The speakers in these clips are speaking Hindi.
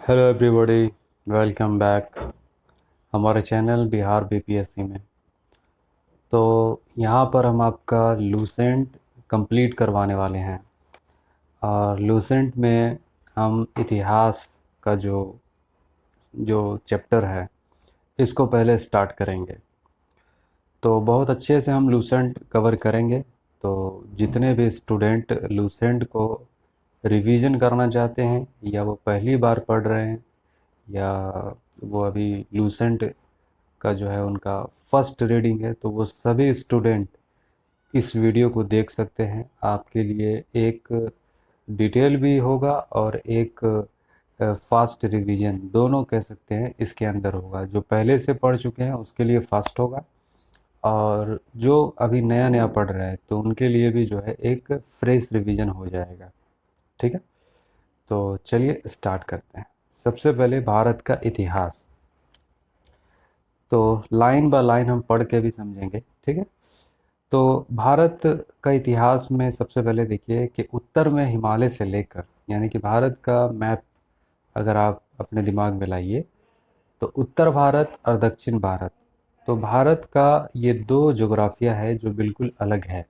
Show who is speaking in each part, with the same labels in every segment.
Speaker 1: हेलो एवरीबॉडी, वेलकम बैक हमारे चैनल बिहार बीपीएससी में। तो यहाँ पर हम आपका लूसेंट कंप्लीट करवाने वाले हैं। और लूसेंट में हम इतिहास का जो जो चैप्टर है इसको पहले स्टार्ट करेंगे। तो बहुत अच्छे से हम लूसेंट कवर करेंगे। तो जितने भी स्टूडेंट लूसेंट को रिवीजन करना चाहते हैं, या वो पहली बार पढ़ रहे हैं, या वो अभी लूसेंट का जो है उनका फर्स्ट रीडिंग है, तो वो सभी स्टूडेंट इस वीडियो को देख सकते हैं। आपके लिए एक डिटेल भी होगा और एक फास्ट रिवीजन दोनों कह सकते हैं इसके अंदर होगा। जो पहले से पढ़ चुके हैं उसके लिए फास्ट होगा, और जो अभी नया नया पढ़ रहे हैं तो उनके लिए भी जो है एक फ्रेश रिवीजन हो जाएगा। ठीक है, तो चलिए स्टार्ट करते हैं। सबसे पहले भारत का इतिहास, तो लाइन बाय लाइन हम पढ़ के भी समझेंगे। ठीक है, तो भारत का इतिहास में सबसे पहले देखिए कि उत्तर में हिमालय से लेकर, यानी कि भारत का मैप अगर आप अपने दिमाग में लाइए, तो उत्तर भारत और दक्षिण भारत, तो भारत का ये दो जोग्राफिया है जो बिल्कुल अलग है।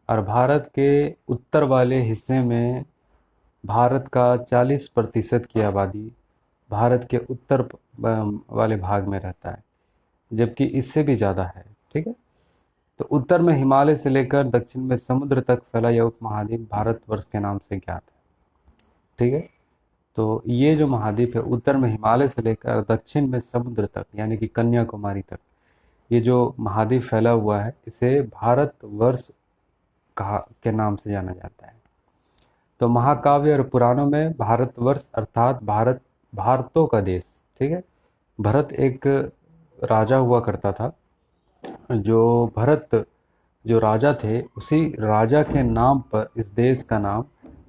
Speaker 1: और भारत के उत्तर वाले हिस्से में भारत का 40% की आबादी भारत के उत्तर वाले भाग में रहता है, जबकि इससे भी ज़्यादा है। ठीक है, तो उत्तर में हिमालय से लेकर दक्षिण में समुद्र तक फैला यह उपमहाद्वीप भारतवर्ष के नाम से ज्ञात है। ठीक है, तो ये जो महाद्वीप है उत्तर में हिमालय से लेकर दक्षिण में समुद्र तक, यानी कि कन्याकुमारी तक, ये जो महाद्वीप फैला हुआ है इसे भारतवर्ष कहा के नाम से जाना जाता है। तो महाकाव्य और पुराणों में भारतवर्ष अर्थात भारत, भारतों का देश। ठीक है, भरत एक राजा हुआ करता था। जो भरत जो राजा थे, उसी राजा के नाम पर इस देश का नाम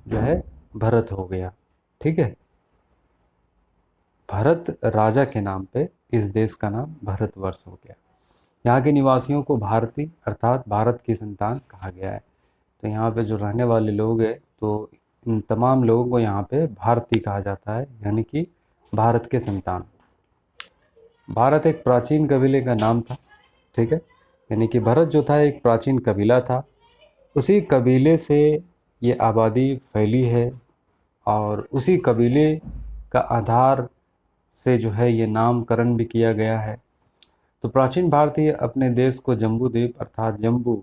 Speaker 1: जो है भरत हो गया। ठीक है, भरत राजा के नाम पे इस देश का नाम भारतवर्ष हो गया। यहाँ के निवासियों को भारतीय अर्थात भारत की संतान कहा गया है। तो यहाँ पे जो रहने वाले लोग हैं, तो इन तमाम लोगों को यहाँ पे भारतीय कहा जाता है, यानी कि भारत के संतान। भारत एक प्राचीन कबीले का नाम था। ठीक है, यानी कि भरत जो था एक प्राचीन कबीला था, उसी कबीले से ये आबादी फैली है, और उसी कबीले का आधार से जो है ये नामकरण भी किया गया है। तो प्राचीन भारतीय अपने देश को जम्बू द्वीप अर्थात जम्बू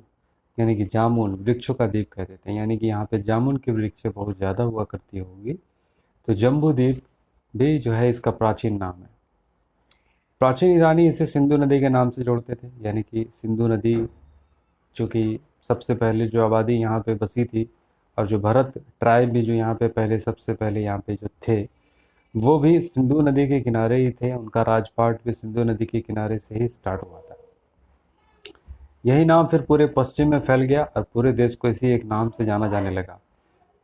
Speaker 1: यानी कि जामुन वृक्षों का द्वीप कहते थे, यानी कि यहाँ पे जामुन की वृक्षें बहुत ज़्यादा हुआ करती होगी, तो जम्बू द्वीप भी जो है इसका प्राचीन नाम है। प्राचीन ईरानी इसे सिंधु नदी के नाम से जोड़ते थे, यानी कि सिंधु नदी चूँकि सबसे पहले जो आबादी यहाँ पे बसी थी, और जो भरत ट्राइब भी जो यहाँ पे पहले सबसे पहले यहाँ पे जो थे वो भी सिंधु नदी के किनारे ही थे। उनका राजपाट भी सिंधु नदी के किनारे से ही स्टार्ट हुआ था। यही नाम फिर पूरे पश्चिम में फैल गया और पूरे देश को इसी एक नाम से जाना जाने लगा।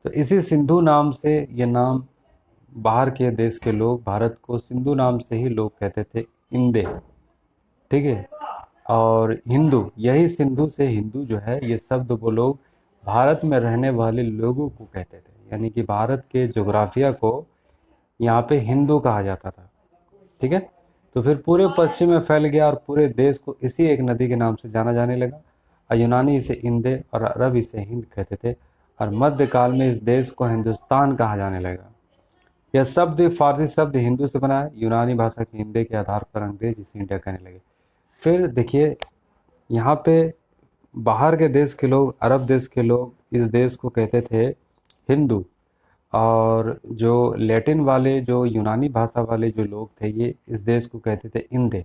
Speaker 1: तो इसी सिंधु नाम से ये नाम, बाहर के देश के लोग भारत को सिंधु नाम से ही लोग कहते थे, इंदे। ठीक है, और हिंदू, यही सिंधु से हिंदू जो है ये शब्द वो लोग भारत में रहने वाले लोगों को कहते थे, यानी कि भारत के जोग्राफिया को यहाँ पे हिंदू कहा जाता था। ठीक है, तो फिर पूरे पश्चिम में फैल गया और पूरे देश को इसी एक नदी के नाम से जाना जाने लगा। और यूनानी इसे इंदे और अरब इसे हिंद कहते थे, और मध्यकाल में इस देश को हिंदुस्तान कहा जाने लगा। यह शब्द फारसी शब्द हिंदू से बना है, यूनानी भाषा के हिंदे के आधार पर अंग्रेज इसे इंडिया कहने लगे। फिर देखिए यहाँ पे बाहर के देश के लोग, अरब देश के लोग इस देश को कहते थे हिंदू, और जो लैटिन वाले, जो यूनानी भाषा वाले जो लोग थे, ये इस देश को कहते थे इंदे।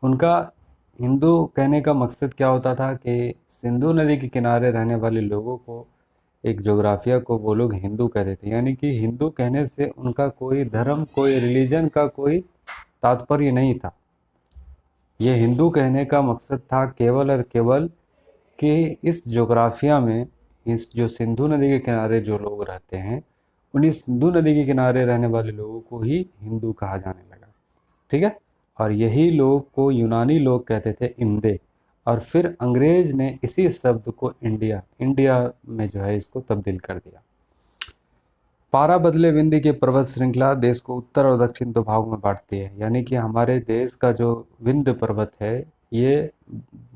Speaker 1: उनका हिंदू कहने का मकसद क्या होता था कि सिंधु नदी के किनारे रहने वाले लोगों को, एक जोग्राफिया को वो लोग हिंदू कहते थे, यानी कि हिंदू कहने से उनका कोई धर्म, कोई रिलीजन का कोई तात्पर्य नहीं था। ये हिंदू कहने का मकसद था केवल और केवल कि इस जोग्राफिया में, इस जो सिंधु नदी के किनारे जो लोग रहते हैं, उन्हीं सिंधु नदी के किनारे रहने वाले लोगों को ही हिंदू कहा जाने लगा। ठीक है, और यही लोग को यूनानी लोग कहते थे इंदे, और फिर अंग्रेज ने इसी शब्द को इंडिया, इंडिया में जो है इसको तब्दील कर दिया। पारा बदले बिंदी की पर्वत श्रृंखला देश को उत्तर और दक्षिण दो भागों में बांटती है। यानी कि हमारे देश का जो विंध्य पर्वत है, ये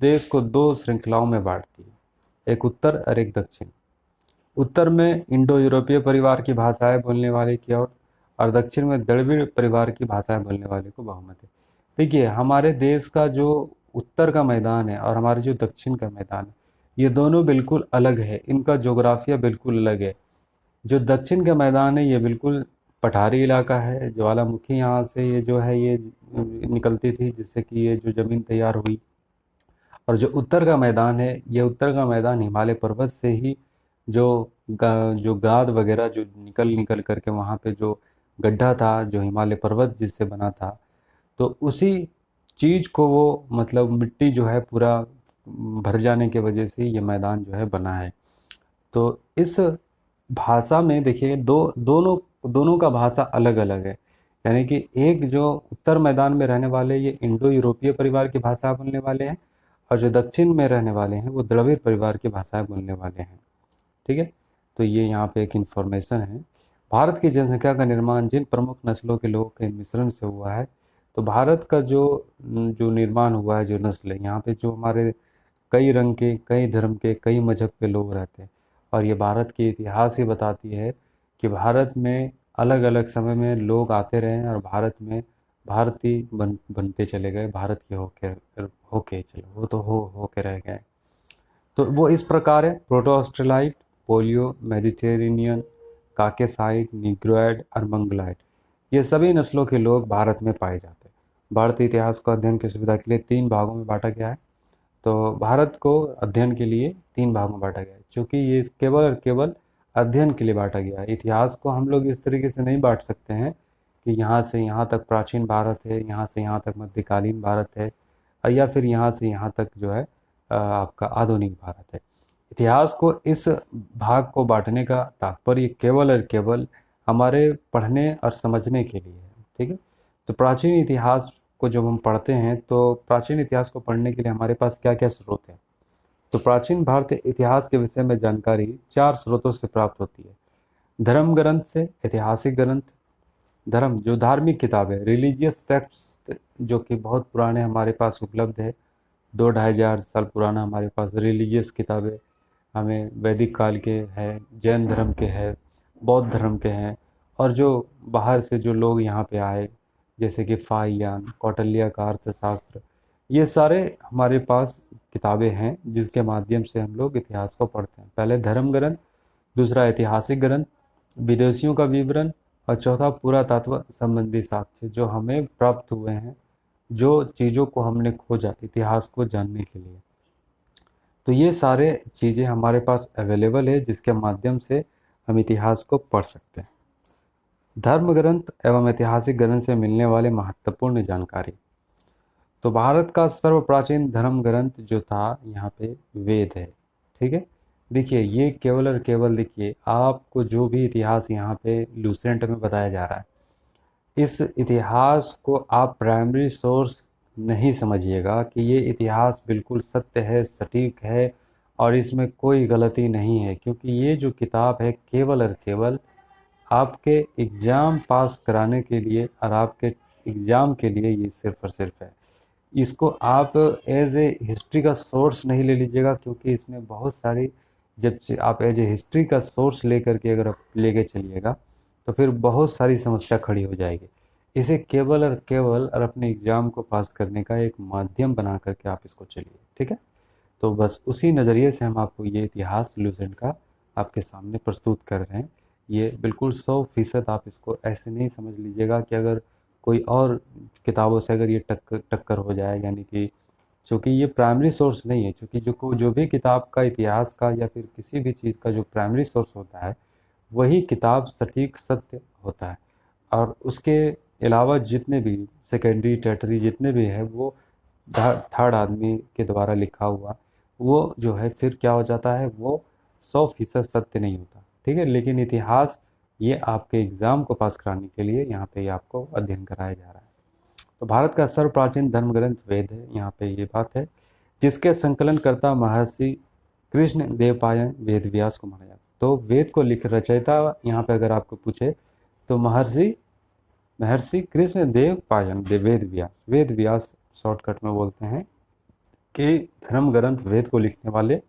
Speaker 1: देश को दो श्रृंखलाओं में बांटती है, एक उत्तर और एक दक्षिण। उत्तर में इंडो यूरोपीय परिवार की भाषाएं बोलने वाले की ओर, और दक्षिण में द्रविड़ परिवार की भाषाएं बोलने वाले को बहुमत है। देखिए, हमारे देश का जो उत्तर का मैदान है और हमारे जो दक्षिण का मैदान है, ये दोनों बिल्कुल अलग है, इनका जोग्राफिया बिल्कुल अलग है। जो दक्षिण का मैदान है, ये बिल्कुल पठारी इलाका है, ज्वालामुखी यहाँ से ये जो है ये निकलती थी, जिससे कि ये जो ज़मीन तैयार हुई। और जो उत्तर का मैदान है, ये उत्तर का मैदान हिमालय पर्वत से ही जो जो गाद वगैरह जो निकल निकल करके वहाँ पे जो गड्ढा था, जो हिमालय पर्वत जिससे बना था, तो उसी चीज़ को वो मतलब मिट्टी जो है पूरा भर जाने की वजह से ये मैदान जो है बना है। तो इस भाषा में देखिए दोनों दोनों का भाषा अलग अलग है। यानी कि एक जो उत्तर मैदान में रहने वाले ये इंडो यूरोपीय परिवार की भाषा बोलने वाले हैं, और जो दक्षिण में रहने वाले हैं वो द्रविड़ परिवार की भाषाएं बोलने वाले हैं। ठीक है, तो ये यहाँ पे एक इन्फॉर्मेशन है। भारत की जनसंख्या का निर्माण जिन प्रमुख नस्लों के लोगों के मिश्रण से हुआ है। तो भारत का जो जो निर्माण हुआ है, जो नस्ल है, यहाँ पे जो हमारे कई रंग के, कई धर्म के, कई मजहब के लोग रहते हैं। और ये भारत के इतिहास ही बताती है कि भारत में अलग अलग समय में लोग आते रहे हैं और भारत में भारतीय बनते चले गए, भारत के होके चलो, वो तो होके रह गए। तो वो इस प्रकार है: प्रोटो ऑस्ट्रेलाइट, पोलियो, मेडिटेरेनियन, काकेसाइड, निग्रोइड और मंगोलाइड। ये सभी नस्लों के लोग भारत में पाए जाते हैं। भारतीय इतिहास को अध्ययन की सुविधा के लिए 3 भागों में बांटा गया है। तो भारत को अध्ययन के लिए 3 भागों में बांटा गया है, क्योंकि ये केवल और केवल अध्ययन के लिए बांटा गया है। इतिहास को हम लोग इस तरीके से नहीं बांट सकते हैं कि यहाँ से यहाँ तक प्राचीन भारत है, यहाँ से यहाँ तक मध्यकालीन भारत है, और या फिर यहाँ से यहाँ तक जो है आपका आधुनिक भारत है। इतिहास को इस भाग को बांटने का तात्पर्य केवल और केवल हमारे पढ़ने और समझने के लिए है। ठीक है, तो प्राचीन इतिहास को जब हम पढ़ते हैं, तो प्राचीन इतिहास को पढ़ने के लिए हमारे पास क्या क्या स्रोत हैं। तो प्राचीन भारतीय इतिहास के विषय में जानकारी 4 स्रोतों से प्राप्त होती है: धर्म ग्रंथ से, ऐतिहासिक ग्रंथ, धर्म जो धार्मिक किताबें, रिलीजियस टेक्स्ट जो कि बहुत पुराने हमारे पास उपलब्ध है, 2-2,500 साल पुराना हमारे पास रिलीजियस किताबें हमें वैदिक काल के हैं, जैन धर्म के हैं, बौद्ध धर्म के हैं, और जो बाहर से जो लोग यहाँ पे आए, जैसे कि फाहियान, कौटिल्य का अर्थशास्त्र, ये सारे हमारे पास किताबें हैं जिसके माध्यम से हम लोग इतिहास को पढ़ते हैं। पहले धर्म ग्रंथ, दूसरा ऐतिहासिक ग्रंथ, विदेशियों का विवरण, और चौथा पुरातत्व संबंधी साक्ष्य जो हमें प्राप्त हुए हैं, जो चीज़ों को हमने खोजा इतिहास को जानने के लिए। तो ये सारे चीज़ें हमारे पास अवेलेबल है जिसके माध्यम से हम इतिहास को पढ़ सकते हैं। धर्म ग्रंथ एवं ऐतिहासिक ग्रंथ से मिलने वाले महत्वपूर्ण जानकारी। तो भारत का सर्व प्राचीन धर्म ग्रंथ जो था यहाँ पे वेद है। ठीक है, देखिए ये केवल और केवल, देखिए आपको जो भी इतिहास यहाँ पे लूसेंट में बताया जा रहा है, इस इतिहास को आप प्राइमरी सोर्स नहीं समझिएगा कि ये इतिहास बिल्कुल सत्य है, सटीक है और इसमें कोई गलती नहीं है, क्योंकि ये जो किताब है केवल और केवल आपके एग्ज़ाम पास कराने के लिए और आपके एग्ज़ाम के लिए ये सिर्फ़ और सिर्फ है। इसको आप एज ए हिस्ट्री का सोर्स नहीं ले लीजिएगा, क्योंकि इसमें बहुत सारी, जब से आप एज ए हिस्ट्री का सोर्स लेकर के अगर आप लेके चलिएगा तो फिर बहुत सारी समस्या खड़ी हो जाएगी। इसे केवल और केवल और अपने एग्ज़ाम को पास करने का एक माध्यम बना करके आप इसको चलिए। ठीक है, तो बस उसी नज़रिए से हम आपको ये इतिहास लूसेंट का आपके सामने प्रस्तुत कर रहे हैं। ये बिल्कुल 100% आप इसको ऐसे नहीं समझ लीजिएगा कि अगर कोई और किताबों से अगर ये टक्कर हो जाए, यानी कि चूँकि ये प्राइमरी सोर्स नहीं है, चूँकि जो भी किताब का इतिहास का या फिर किसी भी चीज़ का जो प्राइमरी सोर्स होता है, वही किताब सटीक सत्य होता है, और उसके अलावा जितने भी सेकेंडरी टर्टरी जितने भी है वो थर्ड आदमी के द्वारा लिखा हुआ, वो जो है फिर क्या हो जाता है, वो 100% सत्य नहीं होता। ठीक है, लेकिन इतिहास ये आपके एग्ज़ाम को पास कराने के लिए यहाँ पे आपको अध्ययन कराया जा रहा है। तो भारत का सर्व प्राचीन धर्म ग्रंथ वेद है, यहाँ पे ये बात है, जिसके संकलनकर्ता महर्षि कृष्ण देवपायन वेद व्यास को माना जाता है। तो वेद को लिख रचयिता यहाँ पे अगर आपको पूछे तो महर्षि महर्षि कृष्ण देव पायन वेद व्यास। वेद व्यास शॉर्टकट में बोलते हैं कि धर्म ग्रंथ वेद को लिखने वाले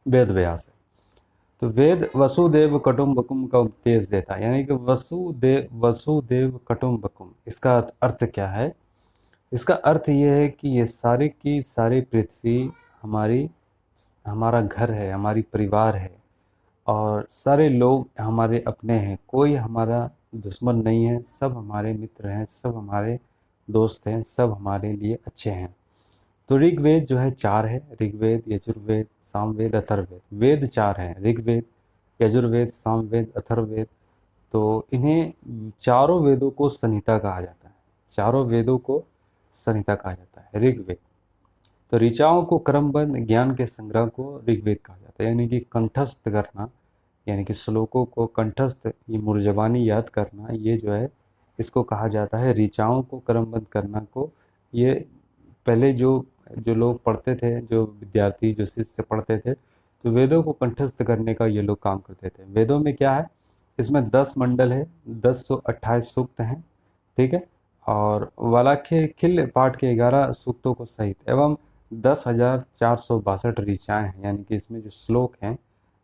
Speaker 1: वेद व्यास है। तो वेद वसुदेव कुटुम्बकम का उपदेश देता है, यानी कि वसुदेव कुटुम्बकम, इसका अर्थ क्या है? इसका अर्थ ये है कि ये सारी की सारी पृथ्वी हमारी हमारा घर है, हमारी परिवार है, और सारे लोग हमारे अपने हैं, कोई हमारा दुश्मन नहीं है, सब हमारे मित्र हैं, सब हमारे दोस्त हैं, सब हमारे लिए अच्छे हैं। तो ऋग्वेद जो है 4 है, ऋग्वेद, यजुर्वेद, सामवेद, अथर्ववेद। वेद 4 हैं, ऋग्वेद, यजुर्वेद, सामवेद, अथर्ववेद। तो इन्हें चारों वेदों को संहिता कहा जाता है, चारों वेदों को संहिता कहा जाता है। ऋग्वेद तो ऋचाओं को क्रमबद्ध ज्ञान के संग्रह को ऋग्वेद कहा जाता है, यानी कि कंठस्थ करना, यानी कि श्लोकों को कंठस्थ, ये मुर्जबानी याद करना, ये जो है इसको कहा जाता है। ऋचाओं को क्रमबद्ध करना को, ये पहले जो जो लोग पढ़ते थे, जो विद्यार्थी, जो शिष्य पढ़ते थे, तो वेदों को कंठस्थ करने का ये लोग काम करते थे। वेदों में क्या है, इसमें 10 मंडल है, 1028 सूक्त हैं, ठीक है, और वालाख्य खिल पाठ के 11 सूक्तों को सहित एवं 10,462 ऋचाएँ हैं, यानी कि इसमें जो श्लोक हैं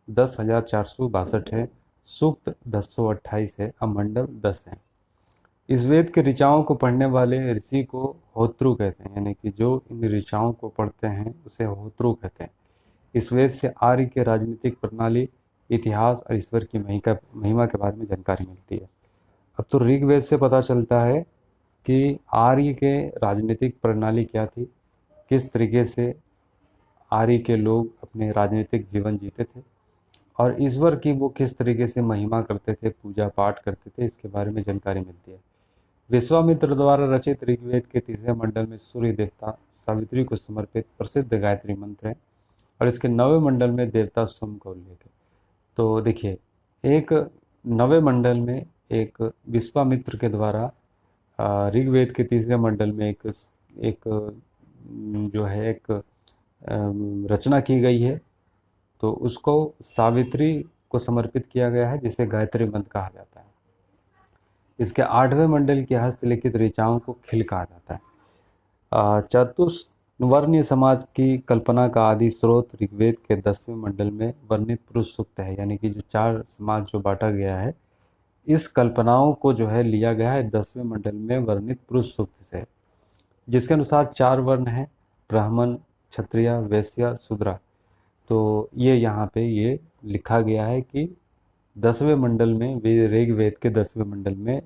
Speaker 1: 10,462 है, सूक्त 1028 है, अब मंडल 10 है। इस वेद के ऋचाओं को पढ़ने वाले ऋषि को होत्रु कहते हैं, यानी कि जो इन ऋचाओं को पढ़ते हैं उसे होत्रु कहते हैं। इस वेद से आर्य के राजनीतिक प्रणाली, इतिहास और ईश्वर की महिमा के बारे में जानकारी मिलती है। अब तो ऋग्वेद से पता चलता है कि आर्य के राजनीतिक प्रणाली क्या थी, किस तरीके से आर्य के लोग अपने राजनीतिक जीवन जीते थे, और ईश्वर की वो किस तरीके से महिमा करते थे, पूजा पाठ करते थे, इसके बारे में जानकारी मिलती है। विश्वामित्र द्वारा रचित ऋग्वेद के 3रे मंडल में सूर्य देवता सावित्री को समर्पित प्रसिद्ध गायत्री मंत्र है, और इसके 9वें मंडल में देवता सोम का उल्लेख है। तो देखिए, एक 9वें मंडल में एक विश्वामित्र के द्वारा ऋग्वेद के 3रे मंडल में एक जो है एक रचना की गई है, तो उसको सावित्री को समर्पित किया गया है, जिसे गायत्री मंत्र कहा जाता है। इसके 8वें मंडल की हस्तलिखित ऋचाओं को खिल कहा जाता है। चतुर्वर्णीय समाज की कल्पना का आदि स्रोत ऋग्वेद के 10वें मंडल में वर्णित पुरुष सूक्त है, यानी कि जो 4 समाज जो बांटा गया है, इस कल्पनाओं को जो है लिया गया है 10वें मंडल में वर्णित पुरुष सूक्त से, जिसके अनुसार 4 वर्ण हैं, ब्राह्मण, क्षत्रिय, वैश्य, शूद्र। तो ये यहाँ पे ये लिखा गया है कि 10वें मंडल में, ऋग्वेद के 10वें मंडल में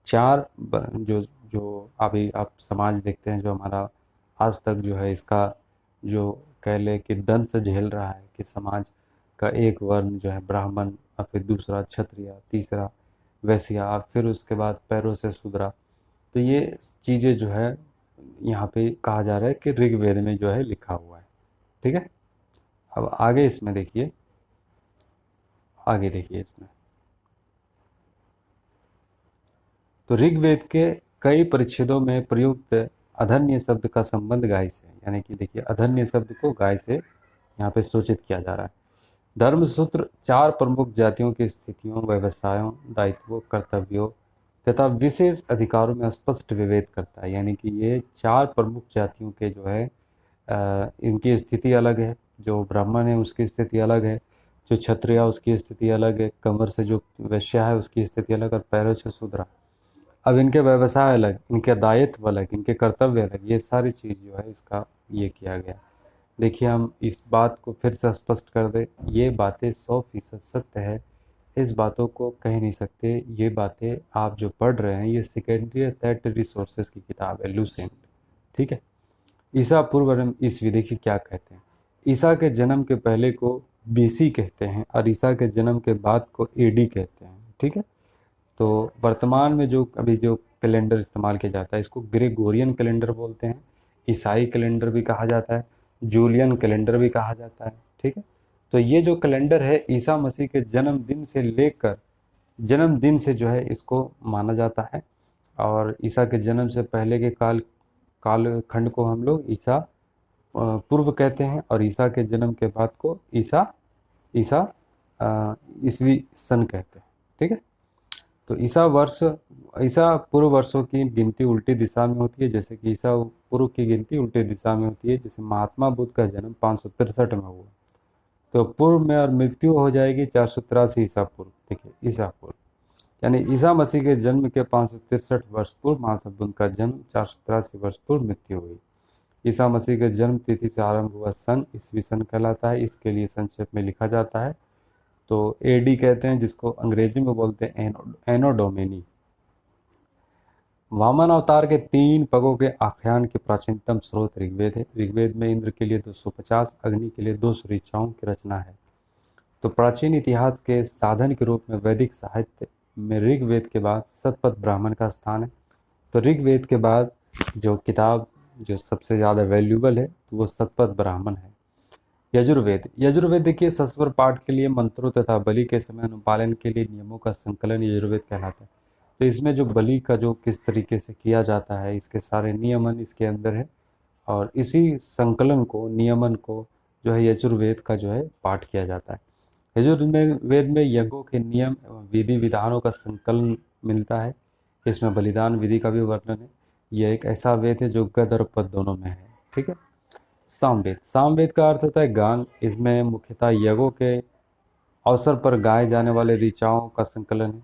Speaker 1: 4 जो जो अभी आप समाज देखते हैं, जो हमारा आज तक जो है इसका जो कह ले कि दंश झेल रहा है, कि समाज का एक वर्ण जो है ब्राह्मण, और फिर दूसरा क्षत्रिय, तीसरा वैश्य, फिर उसके बाद पैरों से शूद्र। तो ये चीज़ें जो है यहाँ पे कहा जा रहा है कि ऋग्वेद में जो है लिखा हुआ है, ठीक है। अब आगे इसमें देखिए, आगे देखिए इसमें, तो ऋग्वेद के कई परिच्छेदों में प्रयुक्त अधन्य शब्द का संबंध गाय से, यानी कि देखिए अधन्य शब्द को गाय से यहाँ पे सूचित किया जा रहा है। धर्मसूत्र 4 प्रमुख जातियों की स्थितियों, व्यवसायों, दायित्वों, कर्तव्यों तथा विशेष अधिकारों में स्पष्ट विभेद करता है, यानी कि ये 4 प्रमुख जातियों के जो है इनकी स्थिति अलग है। जो ब्राह्मण है उसकी स्थिति अलग है, जो क्षत्रिय उसकी स्थिति अलग है, कमर से जो वैश्य है उसकी स्थिति अलग, और पैरों से शूद्र। अब इनके व्यवसाय अलग, इनके दायित्व अलग, इनके कर्तव्य अलग, ये सारी चीज़ जो है इसका ये किया गया। देखिए, हम इस बात को फिर से स्पष्ट कर दें, ये बातें 100% सत्य है, इस बातों को कह नहीं सकते। ये बातें आप जो पढ़ रहे हैं, ये सेकेंडरी या टर्टियरी सोर्सेज की किताब है, लूसेंट, ठीक है। ईसा पूर्व एवं ईस्वी, देखिए क्या कहते हैं। ईसा के जन्म के पहले को बीसी कहते हैं, और ईसा के जन्म के बाद को एडी कहते हैं, ठीक है। तो वर्तमान में जो अभी जो कैलेंडर इस्तेमाल किया जाता है, इसको ग्रेगोरियन कैलेंडर बोलते हैं, ईसाई कैलेंडर भी कहा जाता है, जूलियन कैलेंडर भी कहा जाता है, ठीक है। तो ये जो कैलेंडर है, ईसा मसीह के जन्मदिन से लेकर जन्मदिन से जो है इसको माना जाता है, और ईसा के जन्म से पहले के कालखंड को हम लोग ईसा पूर्व कहते हैं, और ईसा के जन्म के बाद को ईसा ईसवी सन कहते हैं। ठीक है, तो ईसा पूर्व वर्षों की गिनती उल्टी दिशा में होती है, जैसे कि ईसा पूर्व की गिनती उल्टी दिशा में होती है। जैसे महात्मा बुद्ध का जन्म 563 में हुआ, तो पूर्व में और मृत्यु हो जाएगी 483 ईसा पूर्व। देखिए ईसा पूर्व, यानी ईसा मसीह के जन्म के 563 वर्ष पूर्व महात्मा बुद्ध का जन्म, 483 वर्ष पूर्व मृत्यु हुई। ईसा मसीह के जन्म तिथि से आरंभ हुआ सन ईसवी सन कहलाता है। इसके लिए संक्षेप में लिखा जाता है तो एडी कहते हैं, जिसको अंग्रेजी में बोलते हैं एनो डोमिनी। वामन अवतार के 3 पगों के आख्यान के प्राचीनतम स्रोत ऋग्वेद है। ऋग्वेद में इंद्र के लिए 250, अग्नि के लिए 200 ऋचाओं की रचना है। तो प्राचीन इतिहास के साधन के रूप में वैदिक साहित्य में ऋग्वेद के बाद शतपथ ब्राह्मण का स्थान है। तो ऋग्वेद के बाद जो किताब जो सबसे ज़्यादा वैल्यूबल है तो वो शतपथ ब्राह्मण है। यजुर्वेद देखिए सस्वर पाठ के लिए मंत्रों तथा बलि के समय अनुपालन के लिए नियमों का संकलन यजुर्वेद कहलाता है। तो इसमें जो बलि का जो किस तरीके से किया जाता है, इसके सारे नियमन इसके अंदर है, और इसी संकलन को, नियमन को जो है यजुर्वेद का जो है पाठ किया जाता है। यजुर्वेद में यज्ञों के नियम एवं विधि विधानों का संकलन मिलता है। इसमें बलिदान विधि का भी वर्णन है। यह एक ऐसा वेद है जो गद और पद दोनों में है। ठीक है। सामवेद का अर्थ होता है गान। इसमें मुख्यतः यज्ञों के अवसर पर गाए जाने वाले ऋचाओं का संकलन है,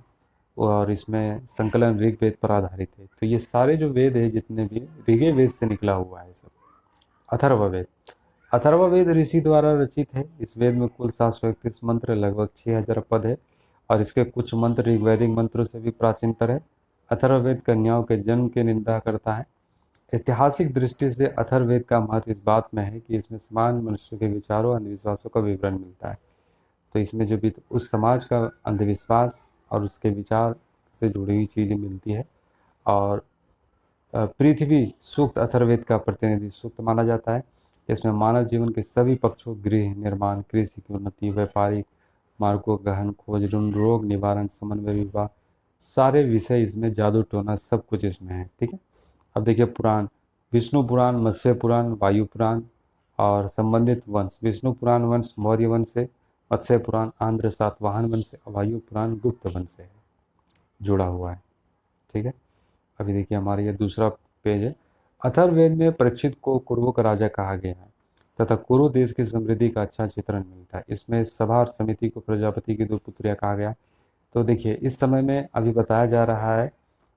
Speaker 1: और इसमें संकलन ऋग्वेद पर आधारित है। तो ये सारे जो वेद है जितने भी ऋग्वेद से निकला हुआ है सब। अथर्ववेद, अथर्ववेद ऋषि द्वारा रचित है। इस वेद में कुल 731 मंत्र, लगभग 6000 पद है, और इसके कुछ मंत्र ऋग्वैदिक मंत्रों से भी प्राचीनतर है। अथर्ववेद कन्याओं के जन्म की निंदा करता है। ऐतिहासिक दृष्टि से अथर्ववेद का महत्व इस बात में है कि इसमें समान मनुष्यों के विचारों, अंधविश्वासों का विवरण मिलता है। तो इसमें जो भी उस समाज का अंधविश्वास और उसके विचार से जुड़ी हुई चीज़ें मिलती है। और पृथ्वी सूक्त अथर्ववेद का प्रतिनिधि सूक्त माना जाता है। इसमें मानव जीवन के सभी पक्षों, गृह निर्माण, कृषि की उन्नति, व्यापारिक मार्गों गहन खोज, रोग निवारण, समन्वय, विवाह, सारे विषय इसमें, जादू टोना, सब कुछ इसमें है। ठीक है। अब देखिए पुराण, विष्णु पुराण, मत्स्य पुराण, वायु पुराण और संबंधित वंश। विष्णु पुराण वंश मौर्य वंश से, मत्स्य पुराण आंध्र सातवाहन वंश से, वायु पुराण गुप्त वंश से जुड़ा हुआ है। ठीक है। अभी देखिए हमारा ये दूसरा पेज है। अथर्ववेद में परीक्षित को कुरुओं का राजा कहा गया है तथा कुरु देश की समृद्धि का अच्छा चित्रण मिलता है। इसमें सभार समिति को प्रजापति की 2 पुत्रियां कहा गया। तो देखिए इस समय में अभी बताया जा रहा है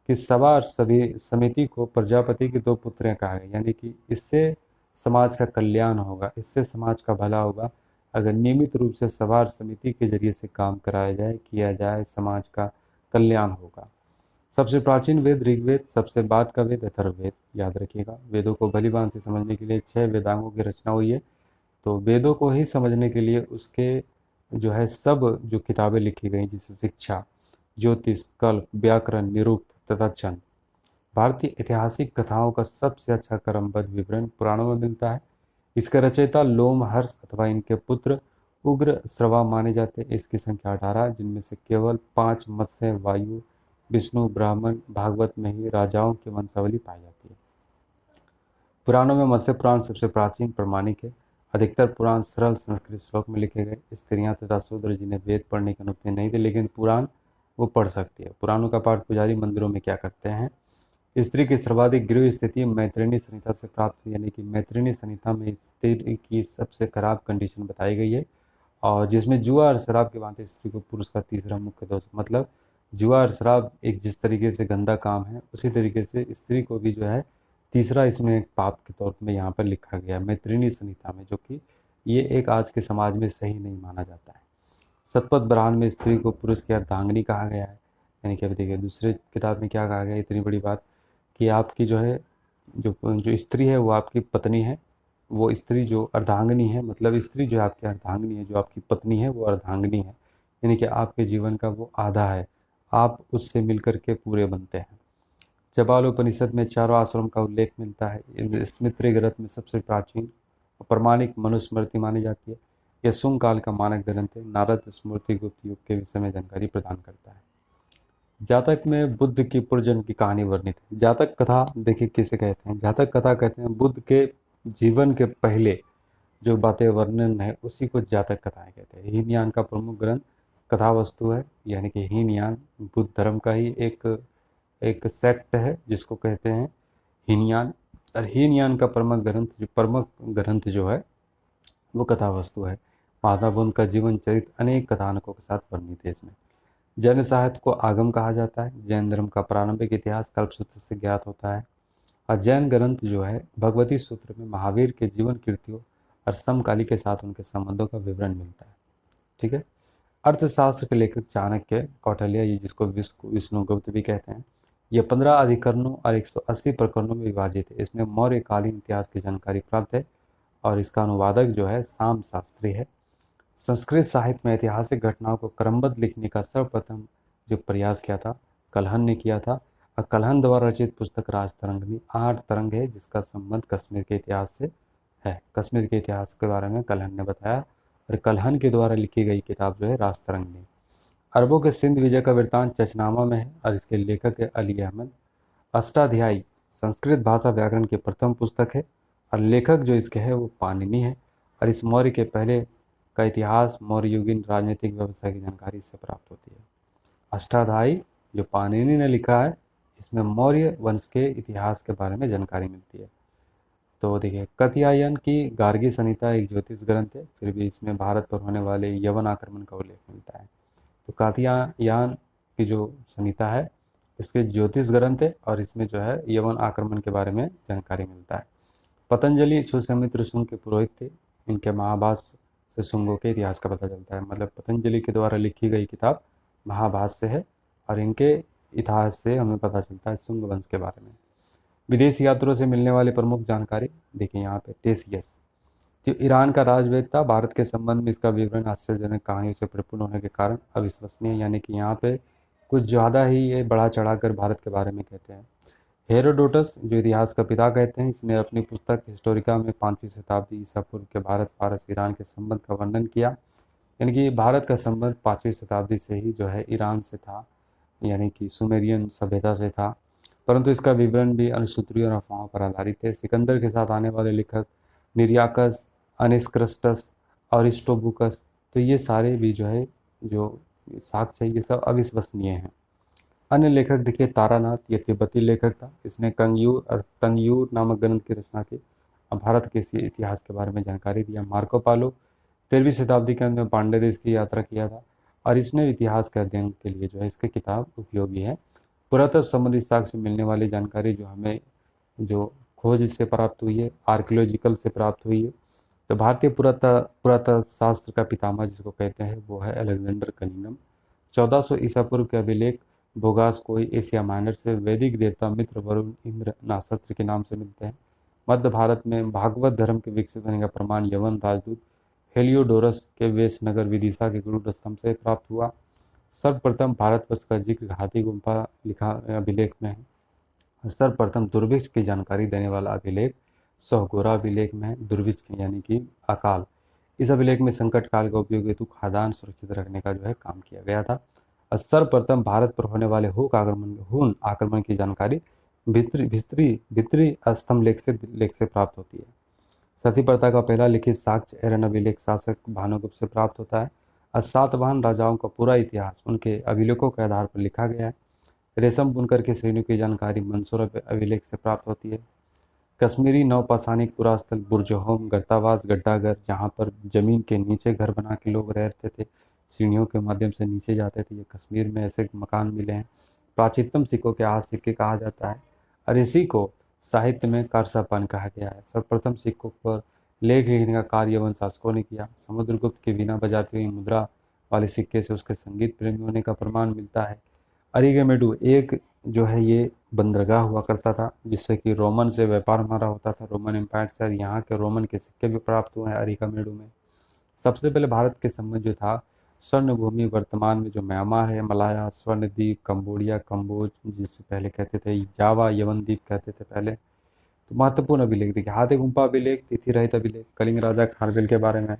Speaker 1: कि सभार समिति को प्रजापति की 2 पुत्रियां कहा गया, यानी कि इससे समाज का कल्याण होगा, इससे समाज का भला होगा अगर नियमित रूप से सभार समिति के जरिए से काम कराया जाए, किया जाए, समाज का कल्याण होगा। सबसे प्राचीन वेद ऋग्वेद, सबसे बाद का वेद अथर्ववेद। याद रखिएगा, वेदों को भलीभांति से समझने के लिए 6 वेदांगों की रचना हुई है। तो वेदों को ही समझने के लिए उसके जो है सब जो किताबें लिखी गई, जैसे शिक्षा, ज्योतिष, कल्प, व्याकरण, निरुक्त तथा छंद। भारतीय ऐतिहासिक कथाओं का सबसे अच्छा क्रमबद्ध विवरण पुराणों में मिलता है। इसके रचयिता लोमहर्ष अथवा इनके पुत्र उग्र श्रवा माने जाते हैं। इसकी संख्या 18, जिनमें से केवल 5 मत्स्य, वायु, विष्णु, ब्राह्मण, भागवत में ही राजाओं की वंशावली पाई जाती है। पुराणों में मत्स्य पुराण सबसे प्राचीन प्रमाणिक है। अधिकतर पुराण सरल संस्कृत श्लोक में लिखे गए। स्त्रियां तथा शूद्र जिन्हें वेद पढ़ने की अनुमति नहीं थी, लेकिन पुराण वो पढ़ सकती है। पुराणों का पाठ पुजारी मंदिरों में क्या करते हैं। स्त्री की सर्वाधिक गृह स्थिति मैत्रिणी संहिता से प्राप्त, यानी कि मैत्रिणी संहिता में स्त्री की सबसे खराब कंडीशन बताई गई है, और जिसमें जुआ और शराब की भांति स्त्री को पुरुष का तीसरा मुख्य दोष, मतलब जुआ और शराब एक जिस तरीके से गंदा काम है, उसी तरीके से स्त्री को भी जो है तीसरा इसमें एक पाप के तौर में यहाँ पर लिखा गया मैत्रिणी संहिता में, जो कि ये एक आज के समाज में सही नहीं माना जाता है। शतपथ ब्राह्मण में स्त्री को पुरुष की अर्धांगिनी कहा गया है। यानी कि अभी देखिए दूसरे किताब में क्या कहा गया है, इतनी बड़ी बात कि आपकी जो है जो स्त्री है वो आपकी पत्नी है। वो स्त्री जो अर्धांगिनी है, मतलब स्त्री जो आपकी अर्धांगिनी है, जो आपकी पत्नी है वो अर्धांगिनी है, यानी कि आपके जीवन का वो आधा है, आप उससे मिलकर के पूरे बनते हैं। चबालोपनिषद में चारों आश्रम का उल्लेख मिलता है। स्मृति ग्रंथ में सबसे प्राचीन और प्रमाणिक मनुस्मृति मानी जाती है। यह शुंग काल का मानक ग्रंथ है। नारद स्मृति गुप्त युग के विषय में जानकारी प्रदान करता है। जातक में बुद्ध की पूर्वजन्म की कहानी वर्णित है। जातक कथा देखिए किसे कहते हैं। जातक कथा कहते हैं बुद्ध के जीवन के पहले जो बातें वर्णन है उसी को जातक कथाएं कहते हैं। हीनयान का प्रमुख ग्रंथ कथा वस्तु है, यानी कि हीनयान बुद्ध धर्म का ही एक एक सेक्ट है जिसको कहते हैं हीनयान। और हीनयान का प्रमुख ग्रंथ जो है वो कथा वस्तु है। महात्मा बुद्ध का जीवन चरित्र अनेक कथानकों के साथ वर्णित है इसमें। जैन साहित्य को आगम कहा जाता है। जैन धर्म का प्रारंभिक इतिहास कल्पसूत्र से ज्ञात होता है। और जैन ग्रंथ जो है भगवती सूत्र में महावीर के जीवन कृत्यों और समकाली के साथ उनके संबंधों का विवरण मिलता है। ठीक है। अर्थशास्त्र के लेखक चाणक्य, कौटिल्य, ये जिसको विष्णुगुप्त भी कहते हैं, ये 15 अधिकरणों और 180 प्रकरणों में विभाजित है। इसमें मौर्यकालीन इतिहास की जानकारी प्राप्त है और इसका अनुवादक जो है साम शास्त्री है। संस्कृत साहित्य में ऐतिहासिक घटनाओं को क्रमबद्ध लिखने का सर्वप्रथम जो प्रयास किया था कल्हन ने किया था। और कल्हन द्वारा रचित पुस्तक राजतरंगिणी 8 तरंग है, जिसका संबंध कश्मीर के इतिहास से है। कश्मीर के इतिहास के बारे में कल्हन ने बताया और कल्हन के द्वारा लिखी गई किताब जो है राजतरंगिणी। अरबों के सिंध विजय का वृत्तांत चचनामा में है और इसके लेखक है अली अहमद। अष्टाध्यायी संस्कृत भाषा व्याकरण की प्रथम पुस्तक है और लेखक जो इसके है वो पाणिनि है। और इस मौर्य के पहले का इतिहास, मौर्य युगीन राजनीतिक व्यवस्था की जानकारी इससे प्राप्त होती है। अष्टाध्यायी जो पाणिनि ने लिखा है, इसमें मौर्य वंश के इतिहास के बारे में जानकारी मिलती है। तो देखिए, कात्यायन की गार्गी संहिता एक ज्योतिष ग्रंथ है, फिर भी इसमें भारत पर होने वाले यवन आक्रमण का उल्लेख मिलता है। तो कात्यायन की जो संहिता है इसके ज्योतिष ग्रंथ है और इसमें जो है यवन आक्रमण के बारे में जानकारी मिलता है। पतंजलि सुसमित्र शुंग के पुरोहित थे। इनके महाभाष्य से शुंगों के इतिहास का पता चलता है। मतलब पतंजलि के द्वारा लिखी गई किताब महाभाष्य है और इनके इतिहास से हमें पता चलता है शुंग वंश के बारे में। विदेशी यात्रियों से मिलने वाली प्रमुख जानकारी देखिए यहाँ पे। टेसियस जो ईरान का राजवैद था, भारत के संबंध में इसका विवरण आश्चर्यजनक कहानियों से परिपूर्ण होने के कारण अविश्वसनीय, यानी कि यहाँ पे कुछ ज़्यादा ही ये बढ़ा चढ़ाकर भारत के बारे में कहते हैं। हेरोडोटस जो इतिहास का पिता कहते हैं, इसने अपनी पुस्तक हिस्टोरिका में 5वीं शताब्दी ईसा पूर्व के भारत, फारस, ईरान के संबंध का वर्णन किया। यानी कि भारत का संबंध 5वीं शताब्दी से ही जो है ईरान से था, यानी कि सुमेरियन सभ्यता से था। परंतु इसका विवरण भी अनुसूत्रियों और अफवाहों पर आधारित है। सिकंदर के साथ आने वाले लेखक निर्याकस, अनिस्क्रस्टस और अरिस्टोबुकस, तो ये सारे भी जो है जो साक्ष्य है ये सब अविश्वसनीय हैं। अन्य लेखक देखिए, तारानाथ, ये तिब्बती लेखक था। इसने कंगयूर और तंगयूर नामक ग्रंथ की रचना की और भारत के इसी इतिहास के बारे में जानकारी दिया। मार्को पालो 13वीं शताब्दी के अंत में पांड्य देश की यात्रा किया था और इसने इतिहास के अध्ययन के लिए जो है इसकी किताब उपयोगी है। पुरातत्व संबंधी साक्ष्य मिलने वाली जानकारी जो हमें जो खोज से प्राप्त हुई है, आर्कियोलॉजिकल से प्राप्त हुई है। तो भारतीय पुरातत्व शास्त्र का पितामह जिसको कहते हैं वो है अलेक्जेंडर कनिंगम। 1400 ईसा पूर्व के अभिलेख बोगास कोई एशिया माइनर से वैदिक देवता मित्र, वरुण, इंद्र, नासत्र के नाम से मिलते हैं। मध्य भारत में भागवत धर्म के विकसित होने का प्रमाण यवन राजदूत हेलियोडोरस के वेशनगर विदिशा के गुरु स्तंभ से प्राप्त हुआ। सर्वप्रथम भारतवर्ष का जिक्र हाथी गुम्फा लिखा अभिलेख में है। सर्वप्रथम दुर्भिक्ष की जानकारी देने वाला अभिलेख सोहगोरा अभिलेख में है। दुर्भिक्ष यानी कि अकाल। इस अभिलेख में संकट काल का उपयोग हेतु खाद्यान्न सुरक्षित रखने का जो है काम किया गया था। और सर्वप्रथम भारत पर होने वाले हुन आक्रमण की जानकारी भित्री स्तंभ लेख से प्राप्त होती है। सती प्रथा का पहला लिखित साक्ष्य एरन अभिलेख शासक भानुगुप्त से प्राप्त होता है और सातवाहन राजाओं का पूरा इतिहास उनके अभिलेखों के आधार पर लिखा गया है। रेशम बुनकर की श्रेणियों की जानकारी मंसूर अभिलेख से प्राप्त होती है। कश्मीरी नवपाषाणिक पुरास्थल बुर्जहोम, गर्तावास, गड्ढाघर, जहाँ पर जमीन के नीचे घर बना के लोग रहते थे, सीढ़ियों के माध्यम से नीचे जाते थे, ये कश्मीर में ऐसे मकान मिले हैं। प्राचीनतम सिक्कों के आज सिक्के कहा जाता है और इसी को साहित्य में कारसापान कहा गया है। सर्वप्रथम सिक्कों पर लेख लिखने का कार्य यवन शासकों ने किया। समुद्रगुप्त की वीणा बजाती हुई मुद्रा वाले सिक्के से उसके संगीत प्रेमी होने का प्रमाण मिलता है। अरिगेमेडू एक जो है ये बंदरगाह हुआ करता था जिससे कि रोमन से व्यापार हमारा होता था, रोमन एम्पायर से। यहाँ के रोमन के सिक्के भी प्राप्त हुए हैं अरिगेमेडू में। सबसे पहले भारत के संबंध जो था स्वर्ण भूमि, वर्तमान में जो म्यांमार है, मलाया, स्वर्ण द्वीप, कंबोडिया, कम्बोज जिसे पहले कहते थे, जावा, यवन द्वीप कहते थे पहले। तो महत्वपूर्ण अभिलेख देखिए, हाथी गुम्फा अभिलेख, तिथि रहित अभिलेख, कलिंग राजा खारवेल के बारे में।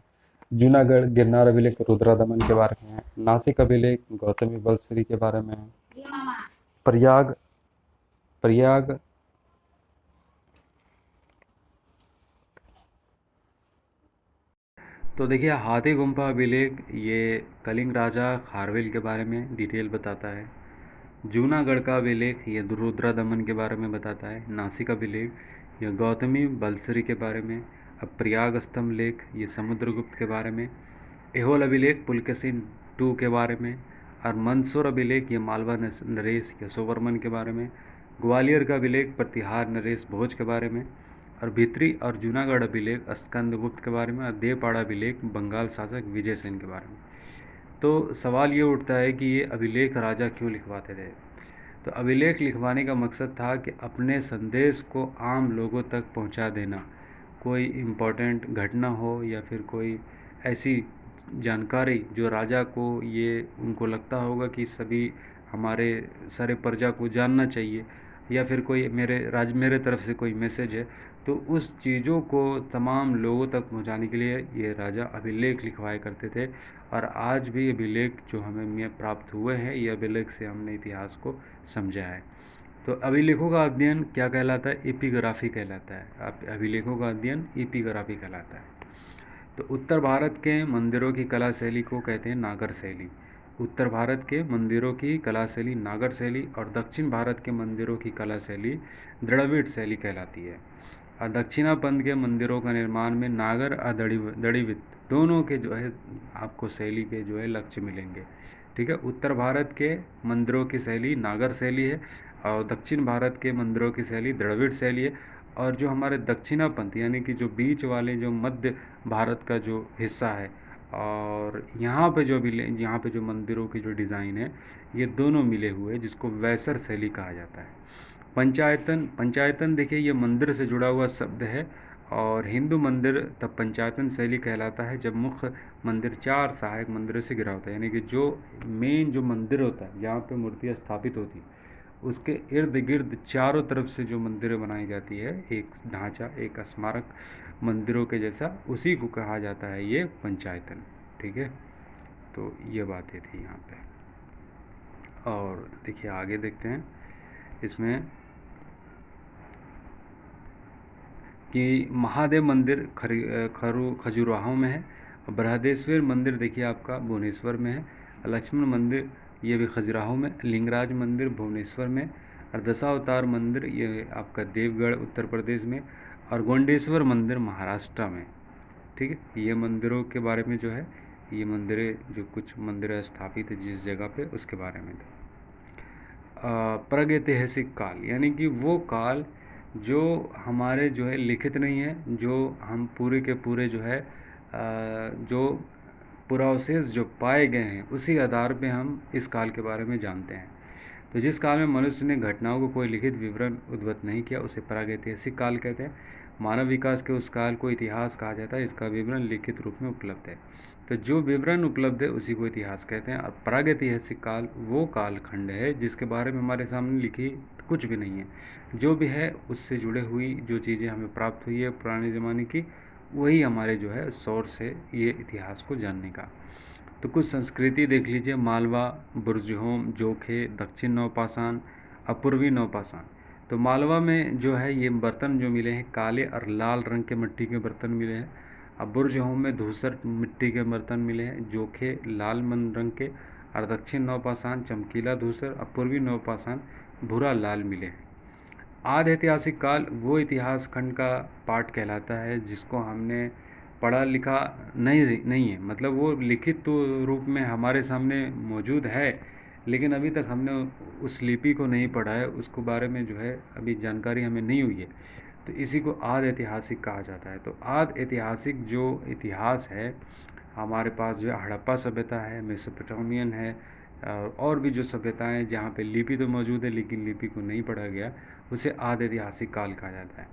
Speaker 1: जूनागढ़ गिरनार अभिलेख रुद्रादमन के बारे में है। नासिक अभिलेख गौतमी बलश्री के बारे में है। प्रयाग प्रयाग तो देखिए, हाथी गुम्फा अभिलेख ये कलिंग राजा खारवेल के बारे में डिटेल बताता है। जूनागढ़ का अभिलेख ये रुद्रदमन के बारे में बताता है। नासिक अभिलेख ये गौतमी बलसरी के बारे में। अब प्रयाग स्तंभ लेख ये समुद्रगुप्त के बारे में। एहोल अभिलेख पुलकेशिन II के बारे में। और मंदसौर अभिलेख ये मालवा नरेश यशोवर्मन के बारे में। ग्वालियर का अभिलेख प्रतिहार नरेश भोज के बारे में। और भित्री और जूनागढ़ अभिलेख स्कंदगुप्त के बारे में। और देवपाड़ा अभिलेख बंगाल शासक विजयसेन के बारे में। तो सवाल ये उठता है कि ये अभिलेख राजा क्यों लिखवाते थे। तो अभिलेख लिखवाने का मकसद था कि अपने संदेश को आम लोगों तक पहुंचा देना। कोई इम्पोर्टेंट घटना हो या फिर कोई ऐसी जानकारी जो राजा को ये उनको लगता होगा कि सभी हमारे सारे प्रजा को जानना चाहिए, या फिर कोई मेरे तरफ से कोई मैसेज है, तो उस चीज़ों को तमाम लोगों तक पहुंचाने के लिए ये राजा अभिलेख लिखवाया करते थे। और आज भी अभिलेख जो हमें प्राप्त हुए हैं, ये अभिलेख से हमने इतिहास को समझा है। तो अभिलेखों का अध्ययन क्या कहलाता है? एपिग्राफी कहलाता है। अभिलेखों का अध्ययन एपिग्राफी कहलाता है। तो उत्तर भारत के मंदिरों की कला शैली को कहते हैं नागर शैली। उत्तर भारत के मंदिरों की कला शैली नागर शैली, और दक्षिण भारत के मंदिरों की कला शैली द्रविड़ शैली कहलाती है। और दक्षिणापंथ के मंदिरों का निर्माण में नागर और दड़िविद दोनों के जो है आपको शैली के जो है लक्ष्य मिलेंगे। ठीक है, उत्तर भारत के मंदिरों की शैली नागर शैली है, और दक्षिण भारत के मंदिरों की शैली द्रविड़ शैली है। और जो हमारे दक्षिणापंथ यानी कि जो बीच वाले जो मध्य भारत का जो हिस्सा है, और यहाँ पे जो मंदिरों की जो डिज़ाइन है, ये दोनों मिले हुए हैं, जिसको वैसर शैली कहा जाता है। पंचायतन देखिए, ये मंदिर से जुड़ा हुआ शब्द है। और हिंदू मंदिर तब पंचायतन शैली कहलाता है जब मुख्य मंदिर 4 सहायक मंदिरों से घिरा होता है। यानी कि जो मेन जो मंदिर होता है जहाँ पे मूर्तियाँ स्थापित होती है, उसके इर्द गिर्द चारों तरफ से जो मंदिरें बनाई जाती है, एक ढांचा, एक स्मारक मंदिरों के जैसा, उसी को कहा जाता है ये पंचायतन। ठीक है, तो ये बातें थी यहाँ पे। और देखिए आगे देखते हैं इसमें कि महादेव मंदिर खजुराहो में है। बृहदेश्वर मंदिर देखिए आपका भुवनेश्वर में है। लक्ष्मण मंदिर ये भी खजुराहो में। लिंगराज मंदिर भुवनेश्वर में। और दशावतार मंदिर ये आपका देवगढ़ उत्तर प्रदेश में। और गोंडेश्वर मंदिर महाराष्ट्र में। ठीक है, ये मंदिरों के बारे में जो है, ये मंदिरें जो कुछ मंदिर स्थापित है जिस जगह पे, उसके बारे में था। प्रागैतिहासिक काल यानी कि वो काल जो हमारे जो है लिखित नहीं है, जो हम पूरे के पूरे जो है जो पुरावशेष जो पाए गए हैं, उसी आधार पे हम इस काल के बारे में जानते हैं। तो जिस काल में मनुष्य ने घटनाओं को कोई लिखित विवरण उद्भूत नहीं किया, उसे प्रागैतिहासिक काल कहते हैं। मानव विकास के उस काल को इतिहास कहा जाता है, इसका विवरण लिखित रूप में उपलब्ध है। तो जो विवरण उपलब्ध है उसी को इतिहास कहते हैं। और प्रागैतिहासिक काल वो काल खंड है जिसके बारे में हमारे सामने लिखी कुछ भी नहीं है। जो भी है उससे जुड़े हुई जो चीज़ें हमें प्राप्त हुई है पुराने ज़माने की, वही हमारे जो है सोर्स है ये इतिहास को जानने का। तो कुछ संस्कृति देख लीजिए, मालवा, बुर्जहोम, जोखे, दक्षिण नवपाषाण, अपूर्वी नवपाषाण। तो मालवा में जो है ये बर्तन जो मिले हैं काले और लाल रंग के मिट्टी के बर्तन मिले हैं। अब बुर्जहोम में धूसर मिट्टी के बर्तन मिले हैं, जोखे लाल मन रंग के, और दक्षिण नवपाषाण चमकीला धूसर, अपूर्वी नवपाषाण भूरा लाल मिले हैं। आदि ऐतिहासिक काल वो इतिहास खंड का पाठ कहलाता है जिसको हमने पढ़ा लिखा नहीं है, मतलब वो लिखित तो रूप में हमारे सामने मौजूद है, लेकिन अभी तक हमने उस लिपि को नहीं पढ़ा है, उसको बारे में जो है अभी जानकारी हमें नहीं हुई है। तो इसी को आदि ऐतिहासिक कहा जाता है। तो आदि ऐतिहासिक जो इतिहास है हमारे पास जो है हड़प्पा सभ्यता है, मेसोपोटामियन है, और भी जो सभ्यताएं जहाँ पे लिपि तो मौजूद है लेकिन लिपि को नहीं पढ़ा गया, उसे आदि ऐतिहासिक काल कहा जाता है।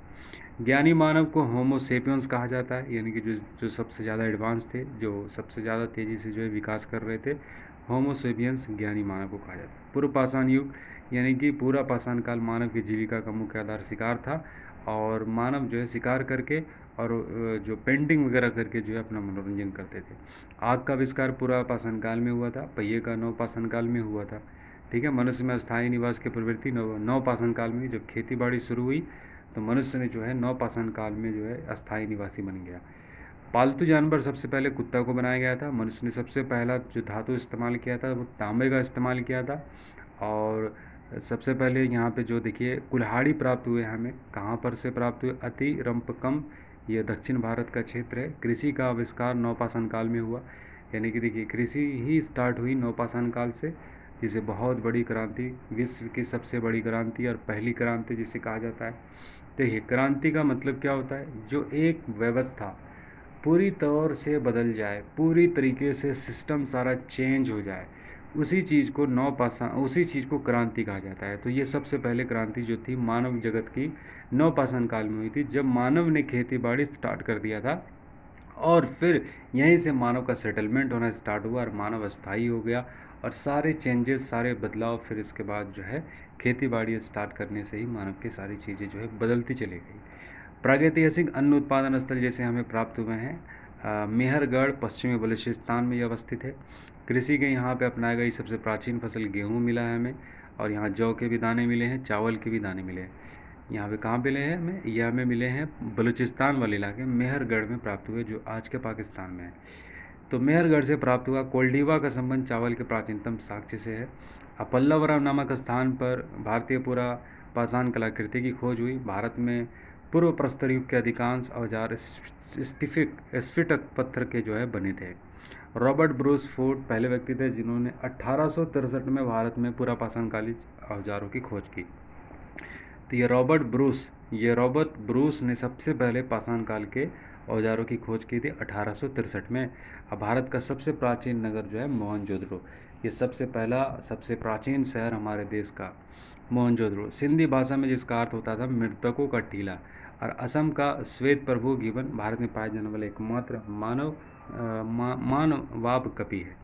Speaker 1: ज्ञानी मानव को होमो सेपियंस कहा जाता है, यानी कि जो सबसे ज़्यादा एडवांस थे, जो सबसे ज़्यादा तेज़ी से जो है विकास कर रहे थे, होमो सेपियंस ज्ञानी मानव को कहा जाता है। पूर्व पाषाण युग यानी कि पूरा पाषाण काल मानव की जीविका का मुख्य आधार शिकार था, और मानव जो है शिकार करके और जो पेंटिंग वगैरह करके जो है अपना मनोरंजन करते थे। आग का आविष्कार पूरा पाषाण काल में हुआ था, पहिए का नवपाषाण काल में हुआ था। ठीक है, मनुष्य में अस्थायी निवास की प्रवृत्ति नवपाषाण काल में, जब खेती बाड़ी शुरू हुई तो मनुष्य ने जो है नवपाषाण काल में जो है अस्थायी निवासी बन गया। पालतू जानवर सबसे पहले कुत्ता को बनाया गया था। मनुष्य ने सबसे पहला जो धातु इस्तेमाल किया था वो तांबे का इस्तेमाल किया था। और सबसे पहले यहाँ पे जो देखिए कुल्हाड़ी प्राप्त हुए हमें, कहाँ पर से प्राप्त हुए? अतिरंपकम, ये दक्षिण भारत का क्षेत्र है। कृषि का आविष्कार नवपाषाण काल में हुआ, यानी कि देखिए कृषि ही स्टार्ट हुई नवपाषाण काल से, जिसे बहुत बड़ी क्रांति, विश्व की सबसे बड़ी क्रांति और पहली क्रांति जिसे कहा जाता है। देखिए क्रांति का मतलब क्या होता है? जो एक व्यवस्था पूरी तौर से बदल जाए, पूरी तरीके से सिस्टम सारा चेंज हो जाए, उसी चीज़ को उसी चीज़ को क्रांति कहा जाता है। तो ये सबसे पहले क्रांति जो थी मानव जगत की नवपाषाण काल में हुई थी, जब मानव ने खेती बाड़ी स्टार्ट कर दिया था, और फिर यहीं से मानव का सेटलमेंट होना स्टार्ट हुआ और मानव स्थायी हो गया, और सारे चेंजेस, सारे बदलाव फिर इसके बाद जो है खेती बाड़ी स्टार्ट करने से ही मानव की सारी चीज़ें जो है बदलती चली गई। प्रागैतिहासिक अन्न उत्पादन स्थल जैसे हमें प्राप्त हुए हैं, मेहरगढ़ पश्चिमी बलूचिस्तान में ये अवस्थित है। कृषि के यहाँ पे अपनाई गई सबसे प्राचीन फसल गेहूँ मिला है हमें, और यहाँ जौ के भी दाने मिले हैं, चावल के भी दाने मिले हैं। यहाँ पे कहाँ मिले हैं हमें? ये हमें मिले हैं बलूचिस्तान वाले इलाके मेहरगढ़ में प्राप्त हुए, जो आज के पाकिस्तान में है। तो मेहरगढ़ से प्राप्त हुआ। कोल्डिवा का संबंध चावल के प्राचीनतम साक्ष्य से है। पल्लवरम नामक स्थान पर भारतीय पुरा पाषाण कलाकृति की खोज हुई। भारत में पूर्व प्रस्तर युग के अधिकांश औजार स्फटिक पत्थर के जो है बने थे। रॉबर्ट ब्रूस फोर्ड पहले व्यक्ति थे जिन्होंने 1863 में भारत में पूरा पाषाणकालीन औजारों की खोज की। तो ये रॉबर्ट ब्रूस ने सबसे पहले पाषाण काल के औजारों की खोज की थी 1863 में। अब भारत का सबसे प्राचीन नगर जो है मोहनजोदड़ो, ये सबसे प्राचीन शहर हमारे देश का मोहनजोदड़ो, सिंधी भाषा में जिसका अर्थ होता था मृतकों का टीला, और असम का श्वेत प्रभु गिबन भारत में पाए जाने वाले एकमात्र मानवाब कपि है।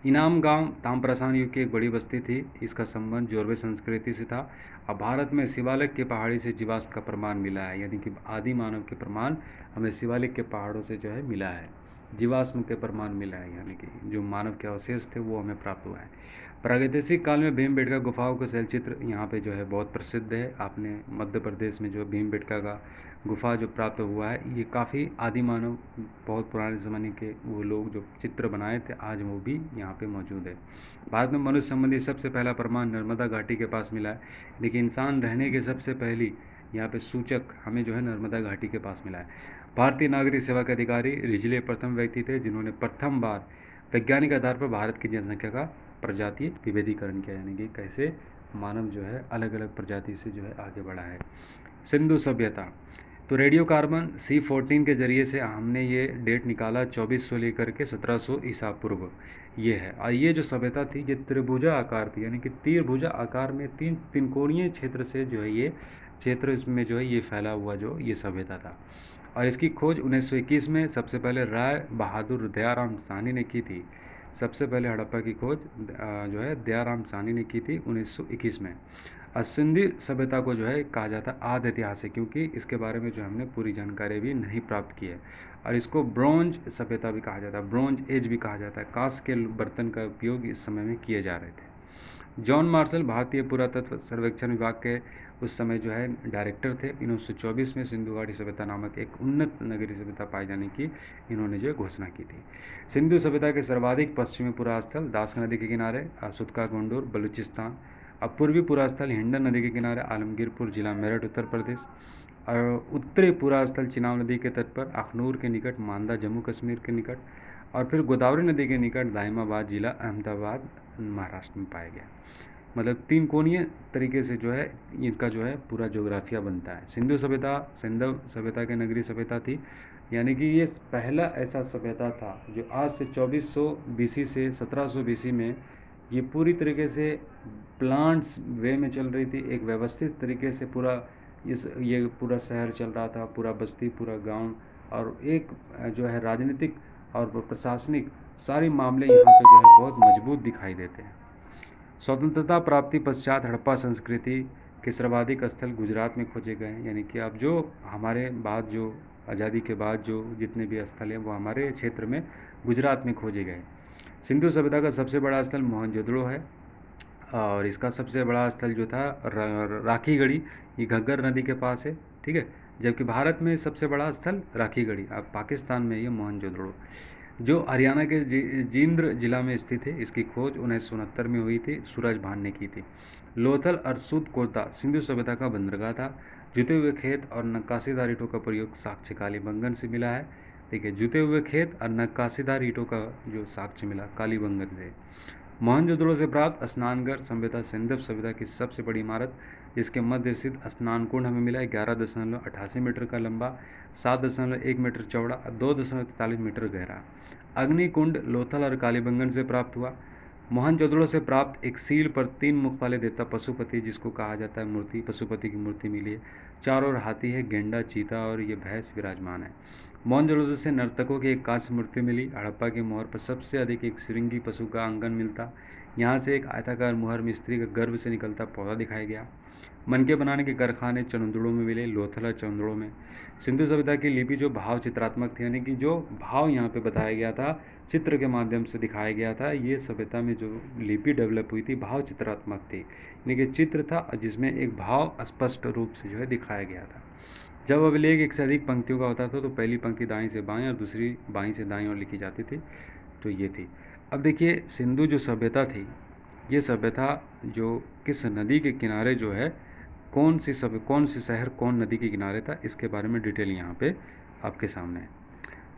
Speaker 1: इनाम गांव ताम्रपाषाण युग की एक बड़ी बस्ती थी। इसका संबंध जोरवे संस्कृति से था। अब भारत में शिवालिक के पहाड़ी से जीवाश्म का प्रमाण मिला है, यानी कि आदि मानव के प्रमाण हमें शिवालिक के पहाड़ों से जो है मिला है, जीवाश्म के प्रमाण मिला है, यानी कि जो मानव के अवशेष थे वो हमें प्राप्त हुआ है। प्रागैतिहासिक काल में भीमबेटका गुफाओं का शैलचित्र यहाँ पे जो है बहुत प्रसिद्ध है। आपने मध्य प्रदेश में जो भीमबेटका का गुफा जो प्राप्त हुआ है, ये काफ़ी आदि मानव, बहुत पुराने ज़माने के वो लोग जो चित्र बनाए थे, आज वो भी यहाँ पे मौजूद है। भारत में मनुष्य संबंधी सबसे पहला प्रमाण नर्मदा घाटी के पास मिला है, लेकिन इंसान रहने के सबसे पहली यहाँ पे सूचक हमें जो है नर्मदा घाटी के पास मिला है। भारतीय नागरिक सेवा के अधिकारी रिजले प्रथम व्यक्ति थे जिन्होंने प्रथम बार वैज्ञानिक आधार पर भारत की जनसंख्या का प्रजातीय विभेदीकरण किया, यानी कि कैसे मानव जो है अलग अलग प्रजाति से जो है आगे बढ़ा है। सिंधु सभ्यता, तो रेडियो कार्बन C14 के ज़रिए से हमने ये डेट निकाला 2400 लेकर के 1700 ईसा पूर्व, ये है। और ये जो सभ्यता थी ये त्रिभुजा आकार थी, यानी कि त्रिभुजा आकार में तीन त्रिकोणीय क्षेत्र से जो है ये क्षेत्र, इसमें जो है ये फैला हुआ जो ये सभ्यता था। और इसकी खोज 1921 में सबसे पहले राय बहादुर दयाराम साहनी ने की थी। सबसे पहले हड़प्पा की खोज जो है दयाराम साहनी ने की थी 1921 में। सिंधी सभ्यता को जो है कहा जाता है आदि ऐतिहासिक, क्योंकि इसके बारे में जो हमने पूरी जानकारी भी नहीं प्राप्त की है। और इसको ब्रोंज सभ्यता भी कहा जाता है, ब्रोंज एज भी कहा जाता है। कांस्य के बर्तन का उपयोग इस समय में किए जा रहे थे। जॉन मार्शल भारतीय पुरातत्व सर्वेक्षण विभाग के उस समय जो है डायरेक्टर थे। 1924 में सिंधु घाटी सभ्यता नामक एक उन्नत नगरीय सभ्यता पाए जाने की इन्होंने जो घोषणा की थी। सिंधु सभ्यता के सर्वाधिक पश्चिमी पुरास्थल दास नदी के किनारे सुतका गोंडूर बलूचिस्तान। अब पूर्वी पुरास्थल हिंडन नदी के किनारे आलमगीरपुर जिला मेरठ उत्तर प्रदेश। और उत्तरी पुरास्थल चिनाब नदी के तट पर अखनूर के निकट मांदा जम्मू कश्मीर के निकट। और फिर गोदावरी नदी के निकट दाहिमाबाद जिला अहमदाबाद महाराष्ट्र में पाया गया। मतलब तीन कोणीय तरीके से जो है इनका जो है पूरा जोग्राफिया बनता है। सिंधु सभ्यता के नगरीय सभ्यता थी, यानी कि ये पहला ऐसा सभ्यता था जो आज से 2400 BC से 1700 BC में ये पूरी तरीके से प्लांट्स वे में चल रही थी। एक व्यवस्थित तरीके से पूरा ये पूरा शहर चल रहा था, पूरा बस्ती, पूरा गांव, और एक जो है राजनीतिक और प्रशासनिक सारे मामले यहाँ पे जो है बहुत मजबूत दिखाई देते हैं। स्वतंत्रता प्राप्ति पश्चात हड़प्पा संस्कृति के सर्वाधिक स्थल गुजरात में खोजे गए हैं, यानी कि अब जो हमारे बाद जो आज़ादी के बाद जो जितने भी स्थल हैं वो हमारे क्षेत्र में गुजरात में खोजे गए। सिंधु सभ्यता का सबसे बड़ा स्थल मोहनजोदड़ो है, और इसका सबसे बड़ा स्थल जो था राखीगढ़ी, ये घग्गर नदी के पास है, ठीक है। जबकि भारत में सबसे बड़ा स्थल राखीगढ़ी, अब पाकिस्तान में ये मोहनजोदड़ो, जो हरियाणा के जींद जिला में स्थित है। इसकी खोज 1969 में हुई थी, सूरज भान ने की थी। लोथल और सूदकोटा सिंधु सभ्यता का बंदरगाह था। जुते हुए खेत और नक्काशीदार ईंटों का प्रयोग साक्ष्य कालीबंगन से मिला है। ठीक है, जुते हुए खेत और नक्काशीदार ईंटों का जो साक्ष्य मिला कालीबंगन से। मोहनजोदड़ो से प्राप्त स्नानघर सभ्यता सिंधु सभ्यता की सबसे बड़ी इमारत, जिसके मध्य स्थित स्नान कुंड हमें मिला है 11.88 मीटर का लंबा, 7.1 मीटर चौड़ा, 2.43 मीटर गहरा। अग्नि कुंड लोथल और कालीबंगन से प्राप्त हुआ। मोहनजोदड़ो से प्राप्त एक सील पर 3 मुख वाले देवता पशुपति, जिसको कहा जाता है मूर्ति, पशुपति की मूर्ति मिली है। चारों ओर हाथी है, गेंडा, चीता और ये भैंस विराजमान है। मोहनजोदड़ो से नर्तकों की एक कांस्य मूर्ति मिली। हड़प्पा के मोहर पर सबसे अधिक एक श्रृंगी पशु का अंगन मिलता। यहाँ से एक आयताकार मुहर में स्त्री के गर्भ से निकलता पौधा दिखाया गया। मनके बनाने के कारखाने चंदुड़ों में मिले, लोथल और चंदुड़ों में। सिंधु सभ्यता की लिपि जो भाव चित्रात्मक थी, यानी कि जो भाव यहाँ पे बताया गया था, चित्र के माध्यम से दिखाया गया था, ये सभ्यता में जो लिपि डेवलप हुई थी भाव चित्रात्मक थी, यानी कि चित्र था जिसमें एक भाव स्पष्ट रूप से जो है दिखाया गया था। जब अभिलेख एक से अधिक पंक्तियों का होता था तो पहली पंक्ति दाएं से बाएं और दूसरी बाएं से दाएं ओर लिखी जाती थी, तो ये थी। अब देखिए सिंधु जो सभ्यता थी, ये सभ्यता जो किस नदी के किनारे जो है, कौन सी शहर कौन नदी के किनारे था, इसके बारे में डिटेल यहाँ पे आपके सामने है।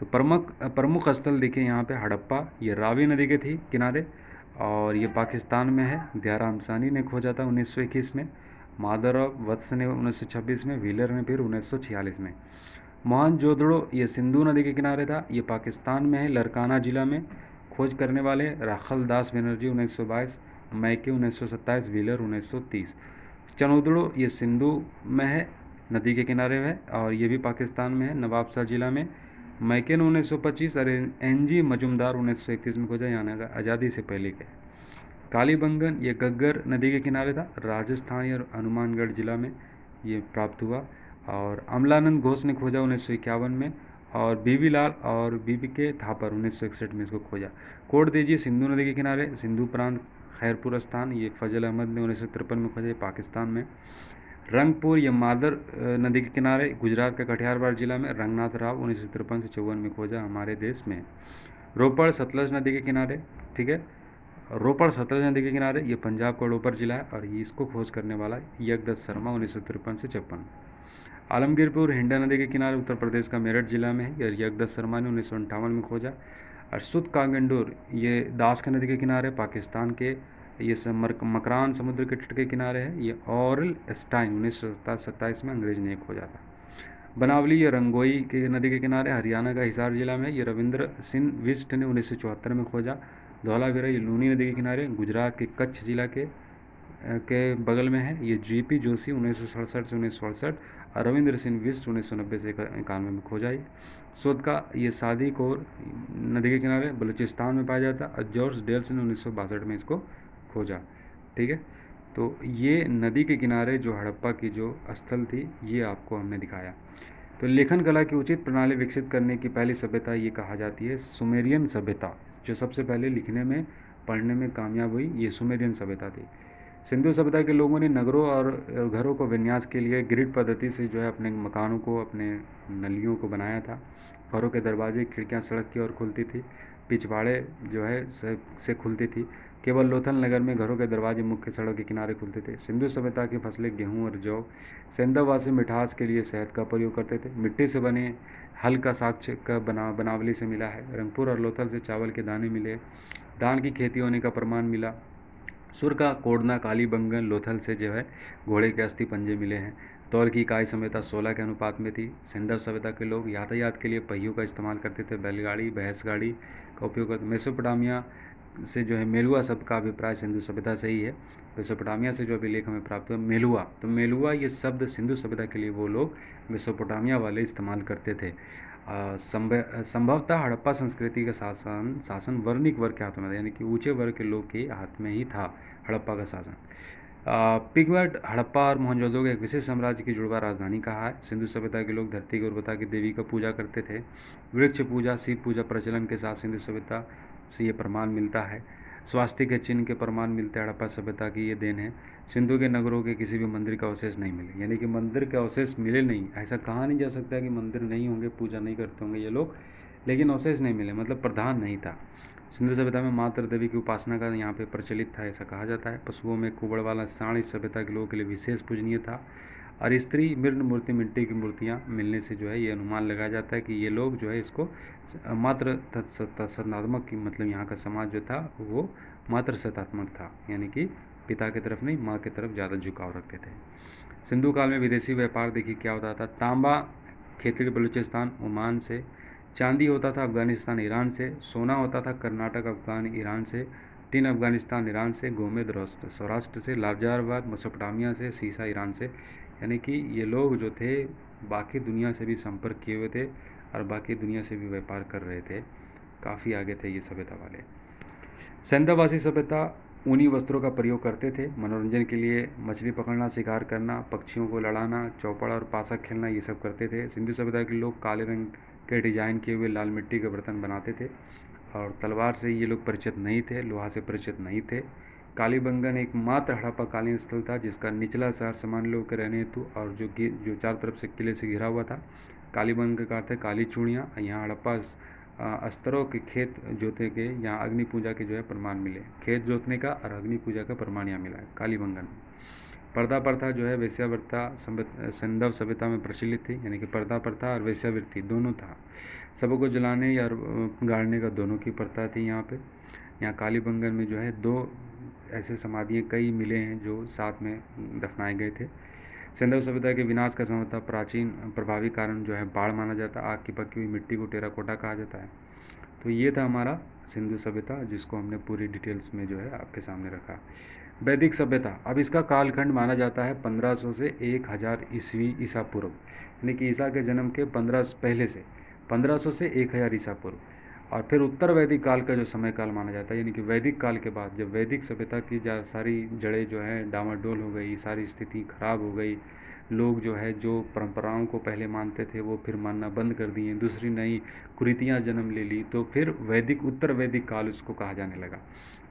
Speaker 1: तो प्रमुख स्थल देखिए यहाँ पे हड़प्पा, ये रावी नदी के थी किनारे, और ये पाकिस्तान में है। दयाराम सानी ने खोजा था 1921 में, माधवराव वत्स ने 1926 में, व्हीलर ने फिर 1946 में। मोहनजोदड़ो ये सिंधु नदी के किनारे था, ये पाकिस्तान में है, लरकाना जिला में। खोज करने वाले राखल दास बनर्जी 1922, मैके 1927, व्हीलर 1930। चनोदड़ो ये सिंधु में है, नदी के किनारे है, और ये भी पाकिस्तान में है, नवाबशाह जिला में। मैके ने 1925 और एनजी मजुमदार 1931 में खोजा, यानी आज़ादी से पहले के। कालीबंगन ये गग्गर नदी के किनारे था, राजस्थान और हनुमानगढ़ जिला में ये प्राप्त हुआ। और अमलानंद घोष ने खोजा 1951 में, और बीबी लाल और बीबी के थापर 1961 में इसको खोजा। कोड दीजिए सिंधु नदी के किनारे, सिंधु प्रांत, खैरपुर स्थान, ये फजल अहमद ने 1953 में खोजा, पाकिस्तान में। रंगपुर ये मादर नदी के किनारे, गुजरात के कटिहार जिला में, रंगनाथ राव 1953 से 54 में खोजा, हमारे देश में। रोपड़ सतलज नदी के किनारे, ठीक है, रोपड़ सतलज नदी के किनारे, ये पंजाब का रोपड़ जिला है, और इसको खोज करने वाला यज्ञदत्त शर्मा 1953 से 56। आलमगीरपुर हिंडा नदी के किनारे, उत्तर प्रदेश का मेरठ जिला में है, यज्ञदत्त शर्मा ने 1958 में खोजा। और सुत कांगंडूर ये दास नदी के किनारे, पाकिस्तान के, ये मकरान समुद्र के तट के किनारे है, ये ऑरल स्टाइन 1927 में अंग्रेज ने खोजा था। बनावली ये रंगोई के नदी के किनारे, हरियाणा का हिसार जिला में, ये रविंद्र सिंह बिष्ट ने 1974 में खोजा। धौलावीरा ये लूनी नदी के किनारे, गुजरात के कच्छ जिला के बगल में है, ये जीपी जोशी 1967 से 1968, और रविंद्र सिंह बिष्ट 1990 से 91 में खोजा। शोध का ये सादी कोर नदी के किनारे बलूचिस्तान में पाया जाता है, और जॉर्ज डेल्स ने 1962 में इसको खोजा। ठीक है, तो ये नदी के किनारे जो हड़प्पा की जो स्थल थी, ये आपको हमने दिखाया। तो लेखन कला की उचित प्रणाली विकसित करने की पहली सभ्यता ये कहा जाती है सुमेरियन सभ्यता, जो सबसे पहले लिखने में पढ़ने में कामयाब हुई, ये सुमेरियन सभ्यता थी। सिंधु सभ्यता के लोगों ने नगरों और घरों को विन्यास के लिए ग्रिड पद्धति से जो है अपने मकानों को, अपने नलियों को बनाया था। घरों के दरवाजे खिड़कियां सड़क की ओर खुलती थी, पिछवाड़े जो है से खुलती थी। केवल लोथल नगर में घरों के दरवाजे मुख्य सड़क के किनारे खुलते थे। सिंधु सभ्यता की फसलें गेहूं और जौ। सेंधावासी मिठास के लिए शहद का प्रयोग करते थे। मिट्टी से बने हल का साक्ष्य का बनावली से मिला है। रंगपुर और लोथल से चावल के दाने मिले। धान की खेती होने का प्रमाण मिला। सुर का कोडना कालीबंगन लोथल से जो है घोड़े के अस्थि पंजे मिले हैं। तौल की इकाई सभ्यता 16 के अनुपात में थी। सिंधु सभ्यता के लोग यातायात के लिए पहियों का इस्तेमाल करते थे। बैलगाड़ी, भैंस गाड़ी का उपयोग करते। मेसोपोटामिया से जो है मेलुआ शब्द का अभिप्राय सिंधु सभ्यता से ही है। मेसोपोटामिया से जो अभिलेख हमें प्राप्त हुआ मेलुआ, तो मेलुआ ये शब्द सिंधु सभ्यता के लिए वो लोग मेसोपोटामिया वाले इस्तेमाल करते थे। संभवतः हड़प्पा संस्कृति का शासन वर्णिक वर्ग के हाथों में था, यानी कि ऊंचे वर्ग के लोग के हाथ में ही था हड़प्पा का शासन। पिगमेंट हड़प्पा और मोहनजोदड़ो के एक विशेष साम्राज्य की जुड़वा राजधानी कहा है। सिंधु सभ्यता के लोग धरती की उर्वरता की देवी का पूजा करते थे। वृक्ष पूजा, शिव पूजा प्रचलन के साथ सिंधु सभ्यता से ये प्रमाण मिलता है। स्वास्तिक के चिन्ह के प्रमाण मिलते हैं, हड़प्पा सभ्यता की ये देन है। सिंधु के नगरों के किसी भी मंदिर का अवशेष नहीं मिले, यानी कि मंदिर के अवशेष मिले नहीं। ऐसा कहा नहीं जा सकता कि मंदिर नहीं होंगे, पूजा नहीं करते होंगे ये लोग, लेकिन अवशेष नहीं मिले, मतलब प्रधान नहीं था। सिंधु सभ्यता में मातृ देवी की उपासना का यहाँ पे प्रचलित था, ऐसा कहा जाता है। पशुओं में कुबड़ वाला सांड इस सभ्यता के लोगों के लिए विशेष पूजनीय था। और स्त्री मृण मूर्ति, मिट्टी की मूर्तियाँ मिलने से जो है ये अनुमान लगाया जाता है कि ये लोग जो है इसको मात्र तत्सनात्मक की, मतलब यहाँ का समाज जो था वो मात्र सतात्मक था, यानी कि पिता की तरफ नहीं माँ की तरफ ज़्यादा झुकाव रखते थे। सिंधु काल में विदेशी व्यापार देखिए क्या होता था। तांबा खेतड़ी बलूचिस्तान ओमान से, चांदी होता था अफगानिस्तान ईरान से, सोना होता था कर्नाटक अफगान ईरान से, टिन अफगानिस्तान ईरान से, गोमेद सौराष्ट्र से, लाजारबाद मेसोपोटामिया से, सीसा ईरान से। यानी कि ये लोग जो थे बाकी दुनिया से भी संपर्क किए हुए थे और बाकी दुनिया से भी व्यापार कर रहे थे, काफ़ी आगे थे ये सभ्यता वाले। सेंधावासी सभ्यता ऊनी वस्त्रों का प्रयोग करते थे मनोरंजन के लिए। मछली पकड़ना, शिकार करना, पक्षियों को लड़ाना, चौपड़ और पासा खेलना, ये सब करते थे। सिंधु सभ्यता के लोग काले रंग के डिजाइन किए हुए लाल मिट्टी के बर्तन बनाते थे और तलवार से ये लोग परिचित नहीं थे, लोहा से परिचित नहीं थे। कालीबंगन एकमात्र हड़प्पा कालीन स्थल था जिसका निचला शहर सामान्य लोगों के रहने हेतु और जो चारों तरफ से किले से घिरा हुआ था। कालीबंगन का अर्थ है काली चूड़ियाँ। यहाँ हड़प्पा अस्तरों के खेत जोते के, यहाँ अग्नि पूजा के जो है प्रमाण मिले। खेत जोतने का और अग्नि पूजा का प्रमाण यहाँ मिला है कालीबंगन में। पर्दा प्रथा जो है वेश्यावृत्ता सिंधु सभ्यता में प्रचलित थी, यानी कि पर्दा प्रथा और वेश्यावृत्ति दोनों था। सबको जलाने या गाड़ने का दोनों की प्रथा थी यहाँ पे। यहाँ कालीबंगन में जो है 2 ऐसे समाधियाँ कई मिले हैं जो साथ में दफनाए गए थे। सिंधु सभ्यता के विनाश का संभवतः प्राचीन प्रभावी कारण जो है बाढ़ माना जाता है। आग की पकी हुई मिट्टी को टेराकोटा कहा जाता है। तो ये था हमारा सिंधु सभ्यता, जिसको हमने पूरी डिटेल्स में जो है आपके सामने रखा। वैदिक सभ्यता, अब इसका कालखंड माना जाता है 1500 से 1000 ईस्वी ईसा पूर्व, यानी कि ईसा के जन्म के 15 पहले से 1500 से 1000 ईसा पूर्व। और फिर उत्तर वैदिक काल का जो समय काल माना जाता है, यानी कि वैदिक काल के बाद जब वैदिक सभ्यता की सारी जड़ें जो है डामाडोल हो गई, सारी स्थिति खराब हो गई, लोग जो है जो परंपराओं को पहले मानते थे वो फिर मानना बंद कर दिए, दूसरी नई कुरीतियाँ जन्म ले ली, तो फिर वैदिक उत्तर वैदिक काल उसको कहा जाने लगा।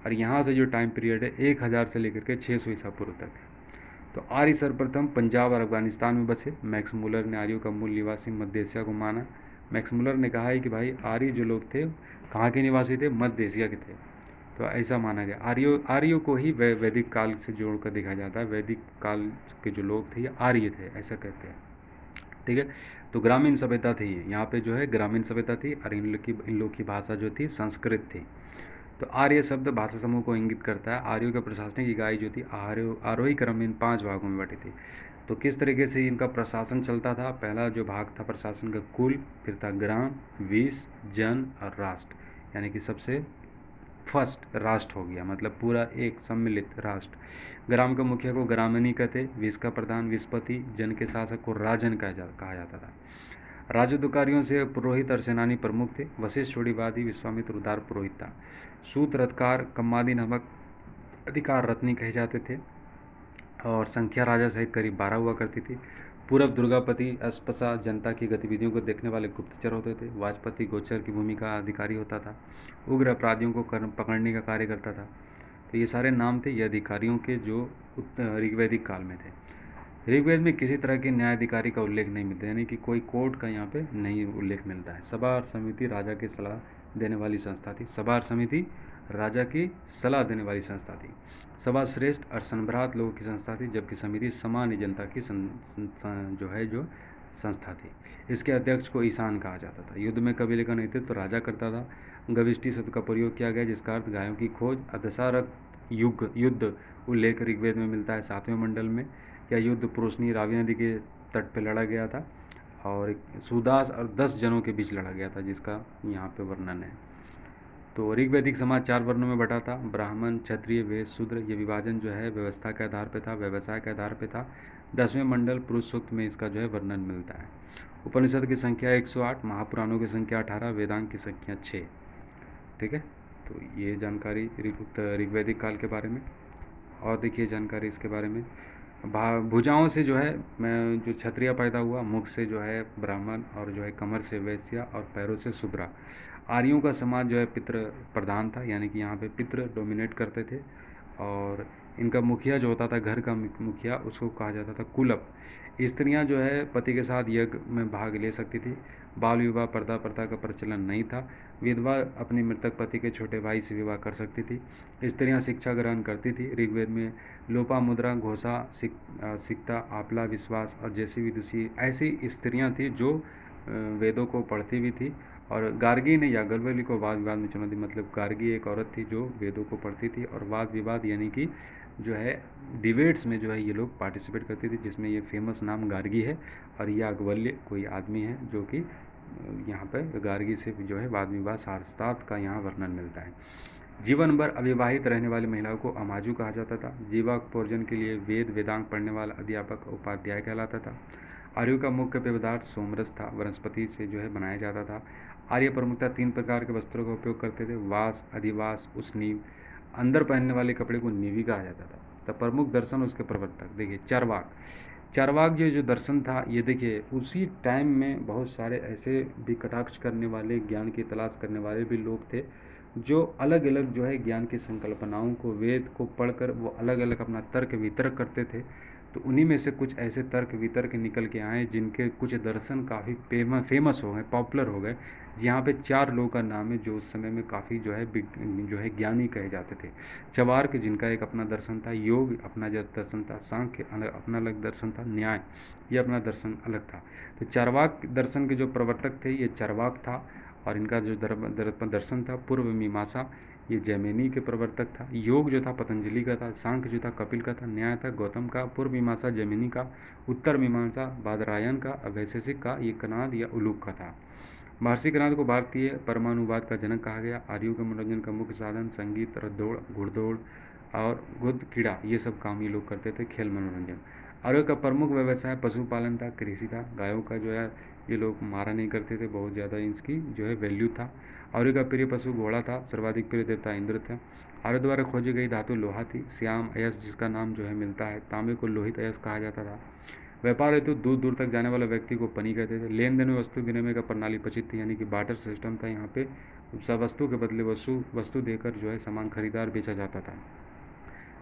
Speaker 1: और यहाँ से जो टाइम पीरियड है 1000 से लेकर के 600 ईसा पूर्व तक है। तो आर्य सर्वप्रथम पंजाब और अफगानिस्तान में बसे। मैक्स मुलर ने आर्यों का मूल निवासी मध्य एशिया को माना। मैक्स मुलर ने कहा है कि भाई आर्य जो लोग थे कहाँ के निवासी थे, मध्य एशिया के थे। तो ऐसा माना गया। आर्यों को ही वैदिक काल से जोड़कर देखा जाता है। वैदिक काल के जो लोग थे ये आर्य थे, ऐसा कहते हैं। ठीक है। तो ग्रामीण सभ्यता थी, यहाँ पे जो है ग्रामीण सभ्यता थी और इन लोग की भाषा जो थी संस्कृत थी। तो आर्य शब्द भाषा समूह को इंगित करता है। आर्यों के प्रशासनिक इकाई जो थी आरोही क्रम में इन 5 भागों में बटी थी। तो किस तरीके से इनका प्रशासन चलता था, पहला जो भाग था प्रशासन का कुल, फिर था ग्राम, विष, जन और राष्ट्र, यानी कि सबसे फर्स्ट राष्ट्र हो गया, मतलब पूरा एक सम्मिलित राष्ट्र। ग्राम का मुखिया को ग्रामणी कहते, विष का प्रधान विषपति, जन के शासक को राजन कहा जाता था। राजदुकारियों से पुरोहित और सेनानी प्रमुख थे। वशिष्ठ छोड़ीवादी, विश्वामित्र उदार पुरोहित था। सूत रथकार, कम्मादी नामक अधिकार रत्नी कहे जाते थे और संख्या राजा सहित करीब 12 हुआ करती थी। पूरब दुर्गापति अस्पसा जनता की गतिविधियों को देखने वाले गुप्तचर होते थे। वाजपति गोचर की भूमिका अधिकारी होता था। उग्र अपराधियों को पकड़ने का कार्य करता था। तो ये सारे नाम थे ये अधिकारियों के जो ऋग्वैदिक काल में थे। ऋग्वेद में किसी तरह के न्यायाधिकारी का उल्लेख नहीं मिलता, यानी कि कोई कोर्ट का यहाँ पे नहीं उल्लेख मिलता है। सभा और समिति राजा की सलाह देने वाली संस्था थी। सभा और समिति राजा की सलाह देने वाली संस्था थी। सभा श्रेष्ठ और संभ्रात लोगों की संस्था थी, जबकि समिति सामान्य जनता की जो संस्था थी। इसके अध्यक्ष को ईशान कहा जाता था। युद्ध में कबीले का नेतृत्व तो राजा करता था। गविष्टि शब्द का प्रयोग किया गया जिसका अर्थ गायों की खोज। अदसारक युद्ध उल्लेख ऋग्वेद में मिलता है 7वें मंडल में। यह युद्ध पुरुषनी रावी नदी के तट पर लड़ा गया था और सुदास और 10 जनों के बीच लड़ा गया था, जिसका यहाँ पे वर्णन है। तो ऋग्वैदिक समाज 4 वर्णों में बटा था, ब्राह्मण, क्षत्रिय, वैश्य, शूद्र। ये विभाजन जो है व्यवस्था के आधार पर था, व्यवसाय के आधार पर था। 10वें मंडल पुरुष सूक्त में इसका जो है वर्णन मिलता है। उपनिषद की संख्या 108, महापुराणों की संख्या 18, वेदांत की संख्या 6। ठीक है। तो ये जानकारी ऋग्वैदिक काल के बारे में। और देखिए जानकारी इसके बारे में, भुजाओं से जो है जो क्षत्रिय पैदा हुआ, मुख से जो है ब्राह्मण और जो है कमर से वैश्य और पैरों से शूद्रा। आर्यों का समाज जो है पितृ प्रधान था, यानी कि यहाँ पे पितृ डोमिनेट करते थे। और इनका मुखिया जो होता था, घर का मुखिया, उसको कहा जाता था कुलप। स्त्रियां जो है पति के साथ यज्ञ में भाग ले सकती थी। बाल विवाह पर्दा प्रथा का प्रचलन नहीं था। विधवा अपने मृतक पति के छोटे भाई से विवाह कर सकती थी। स्त्रियां शिक्षा ग्रहण करती थी। ऋग्वेद में लोपामुद्रा, घोषा, सिक्ता, आपला, विश्वास और जैसी भी दूसरी ऐसी स्त्रियां थी जो वेदों को पढ़ती भी थी। और गार्गी ने याज्ञवल्क्य को वाद विवाद में चुनौती, मतलब गार्गी एक औरत थी जो वेदों को पढ़ती थी और वाद विवाद यानी कि जो है डिबेट्स में जो है ये लोग पार्टिसिपेट करती थी, जिसमें ये फेमस नाम गार्गी है। और याज्ञवल्क्य कोई आदमी है जो कि यहाँ पर गार्गी से जो है वाद विवाद शास्त्रार्थ का यहाँ वर्णन मिलता है। जीवन भर अविवाहित रहने वाली महिलाओं को अमाजु कहा जाता था। जीविकोपार्जन के लिए वेद वेदांग पढ़ने वाला अध्यापक उपाध्याय कहलाता था। आर्यों का मुख्य पेय पदार्थ सोमरस था, वनस्पति से जो है बनाया जाता था। आर्य प्रमुखतः 3 प्रकार के वस्त्रों का उपयोग करते थे: वास, अधिवास, उसनीव। अंदर पहनने वाले कपड़े को नीवी कहा जाता था। तब प्रमुख दर्शन उसके प्रवर्तक देखिए चारवाक। चारवाक जो दर्शन था, ये देखिए उसी टाइम में बहुत सारे ऐसे भी कटाक्ष करने वाले, ज्ञान की तलाश करने वाले भी लोग थे जो अलग अलग जो है ज्ञान की संकल्पनाओं को, वेद को पढ़कर वो अलग अलग अपना तर्क वितर्क करते थे। तो उन्हीं में से कुछ ऐसे तर्क वितर्क निकल के आए जिनके कुछ दर्शन काफ़ी फेमस हो गए, पॉपुलर हो गए। यहाँ पे 4 लोगों का नाम है जो उस समय में काफ़ी जो है ज्ञानी कहे जाते थे। चवार्क, जिनका एक अपना दर्शन था। योग अपना जो दर्शन था। सांख्य अपना अलग दर्शन था। न्याय ये अपना दर्शन अलग था। तो चारवाक दर्शन के जो प्रवर्तक थे ये चारवाक था। और इनका जो दर्शन था पूर्व मीमांसा, ये जैमिनी के प्रवर्तक था। योग जो था पतंजलि का था। सांख्य जो था कपिल का था। न्याय था गौतम का। पूर्व मीमांसा जैमिनी का। उत्तर मीमांसा बादरायन का। वैशेषिक का ये कनाद या उलूक का था। महर्षि कनाद को भारतीय परमाणुवाद का जनक कहा गया। आर्यों के मनोरंजन का मुख्य साधन संगीत, रथदौड़, घुड़दौड़ और गुद क्रीड़ा, ये सब काम ये लोग करते थे, खेल मनोरंजन। आर्यों का प्रमुख व्यवसाय पशुपालन था, कृषि था। गायों का जो है ये लोग मारा नहीं करते थे, बहुत ज़्यादा इसकी जो है वैल्यू था। आर्यों का प्रिय पशु घोड़ा था। सर्वाधिक प्रिय देवता इंद्र था। आर्यों द्वारा खोजी गई धातु लोहा थी। श्याम अयस्क जिसका नाम जो है मिलता है। तांबे को लोहित अयस्क कहा जाता था। व्यापार हेतु दूर दूर तक जाने वाले व्यक्ति को पनी कहते थे। लेन देन में वस्तु विनिमय का प्रणाली प्रचलित थी, यानी कि बार्टर सिस्टम था। यहाँ पे सब वस्तु के बदले वस्तु देकर जो है सामान खरीदार बेचा जाता था।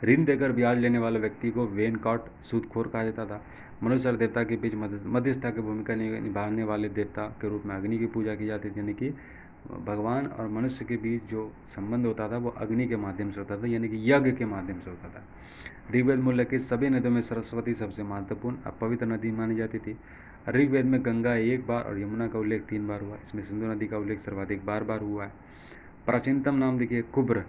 Speaker 1: ऋण देकर ब्याज लेने वाले व्यक्ति को वेनकॉट सूदखोर कहा जाता था। मनुष्य और देवता के बीच मध्यस्थता की भूमिका निभाने वाले देवता के रूप में अग्नि की पूजा की जाती थी, यानी कि भगवान और मनुष्य के बीच जो संबंध होता था वो अग्नि के माध्यम से होता था, यानी कि यज्ञ के माध्यम से होता था। ऋग्वेद में उल्लेखित सभी नदियों में सरस्वती सबसे महत्वपूर्ण और पवित्र नदी मानी जाती थी। ऋग्वेद में गंगा 1 बार और यमुना का उल्लेख 3 बार हुआ। इसमें सिंधु नदी का उल्लेख सर्वाधिक बार हुआ है। प्राचीनतम नाम देखिए कुब्र,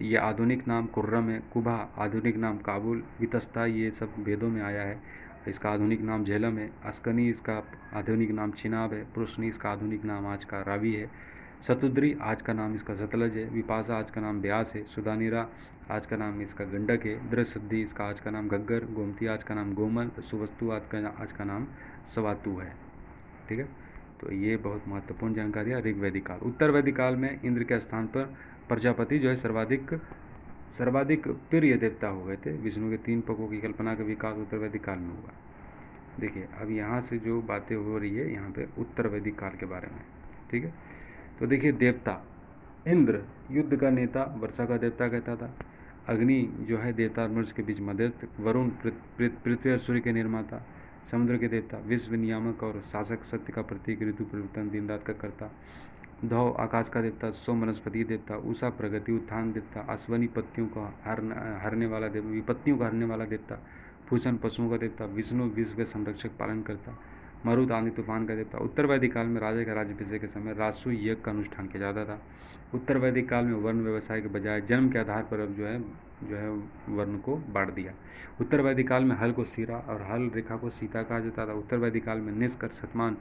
Speaker 1: ये आधुनिक नाम कुर्रम है। कुबा आधुनिक नाम काबुल। वितस्ता ये सब वेदों में आया है। इसका आधुनिक नाम झेलम है। अस्कनी इसका आधुनिक नाम चिनाब है। पुरुषनी इसका आधुनिक नाम आज का रावी है। शतुद्री आज का नाम इसका सतलज है। विपाशा आज का नाम ब्यास है। सुधानीरा आज का नाम इसका गंडक है। दृशसिद्धि इसका आज का नाम घग्गर। गोमती आज का नाम गोमल। सुवस्तु आज का नाम सवातु है। ठीक है, तो ये बहुत महत्वपूर्ण जानकारी है। ऋग्वैदिक काल। उत्तर वैदिक काल में इंद्र के स्थान पर प्रजापति जो है सर्वाधिक प्रिय देवता हो गए थे। विष्णु के 3 पगों की कल्पना का विकास उत्तर वैदिक काल में हुआ। देखिए अब यहाँ से जो बातें हो रही है यहाँ पे उत्तर वैदिक काल के बारे में। ठीक है, तो देखिए देवता इंद्र युद्ध का नेता, वर्षा का देवता कहता था। अग्नि जो है देवता और मनुष्य के बीच मध्यस्थ। वरुण पृथ्वी और सूर्य के निर्माता। समुद्र के देवता, विश्व नियामक और शासक, सत्य का प्रतीक, ऋतु परिवर्तन, दिन रात का कर्ता। धौ आकाश का देवता। सोम वनस्पति देवता। उषा प्रगति उत्थान देवता। अश्वनी पत्तियों का हरने वाला देवता, विपत्तियों का हरने वाला देवता। भूषण पशुओं का देवता। विष्णु विश्व के संरक्षक पालन करता। मरुत आंधी तूफान का देवता। उत्तर वैदिक काल में राजा के राज्याभिषेक के समय राजसूय यज्ञ का अनुष्ठान किया जाता था। उत्तर वैदिक काल में वर्ण व्यवसाय के बजाय जन्म के आधार पर अब जो है वर्ण को बांट दिया। उत्तर वैदिक काल में हल को सिरा और हल रेखा को सीता कहा जाता था। उत्तर वैदिक काल में निष्क और शतमान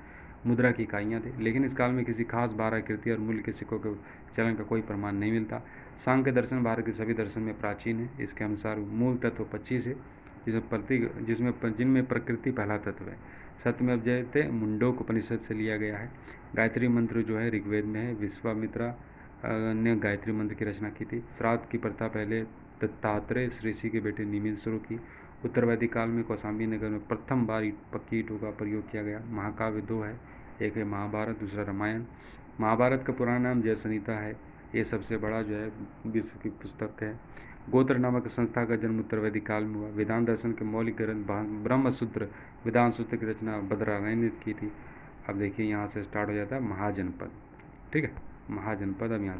Speaker 1: मुद्रा की इकाइयाँ थी, लेकिन इस काल में किसी खास बार आकृति और मूल्य के सिक्कों के चलन का कोई प्रमाण नहीं मिलता। सांख्य दर्शन भारत के सभी दर्शन में प्राचीन है। इसके अनुसार मूल तत्व 25 है, जिनमें प्रकृति पहला तत्व है। सत्यमेव जयते मुंडोक उपनिषद से लिया गया है। गायत्री मंत्र जो है ऋग्वेद में है। विश्वामित्रा ने गायत्री मंत्र की रचना की थी। श्राद्ध की प्रथा पहले दत्तात्रेय ऋषि के बेटे निमिल शुरू की। उत्तर वैदिक काल में कौशाम्बी नगर में प्रथम बार पक्की ईंटों का प्रयोग किया गया। महाकाव्य 2 है, एक है महाभारत, दूसरा रामायण। महाभारत का पूरा नाम जय संहिता है। ये सबसे बड़ा जो है विश्व की पुस्तक है। गोत्र नामक संस्था का जन्म उत्तर वैदिक काल में हुआ। वेदांत दर्शन के मौलिक ग्रंथ ब्रह्म सूत्र, वेदांत सूत्र की रचना बदरायण ने की थी। अब देखिए यहाँ से स्टार्ट हो जाता है महाजनपद। ठीक है, महाजनपद अब यहाँ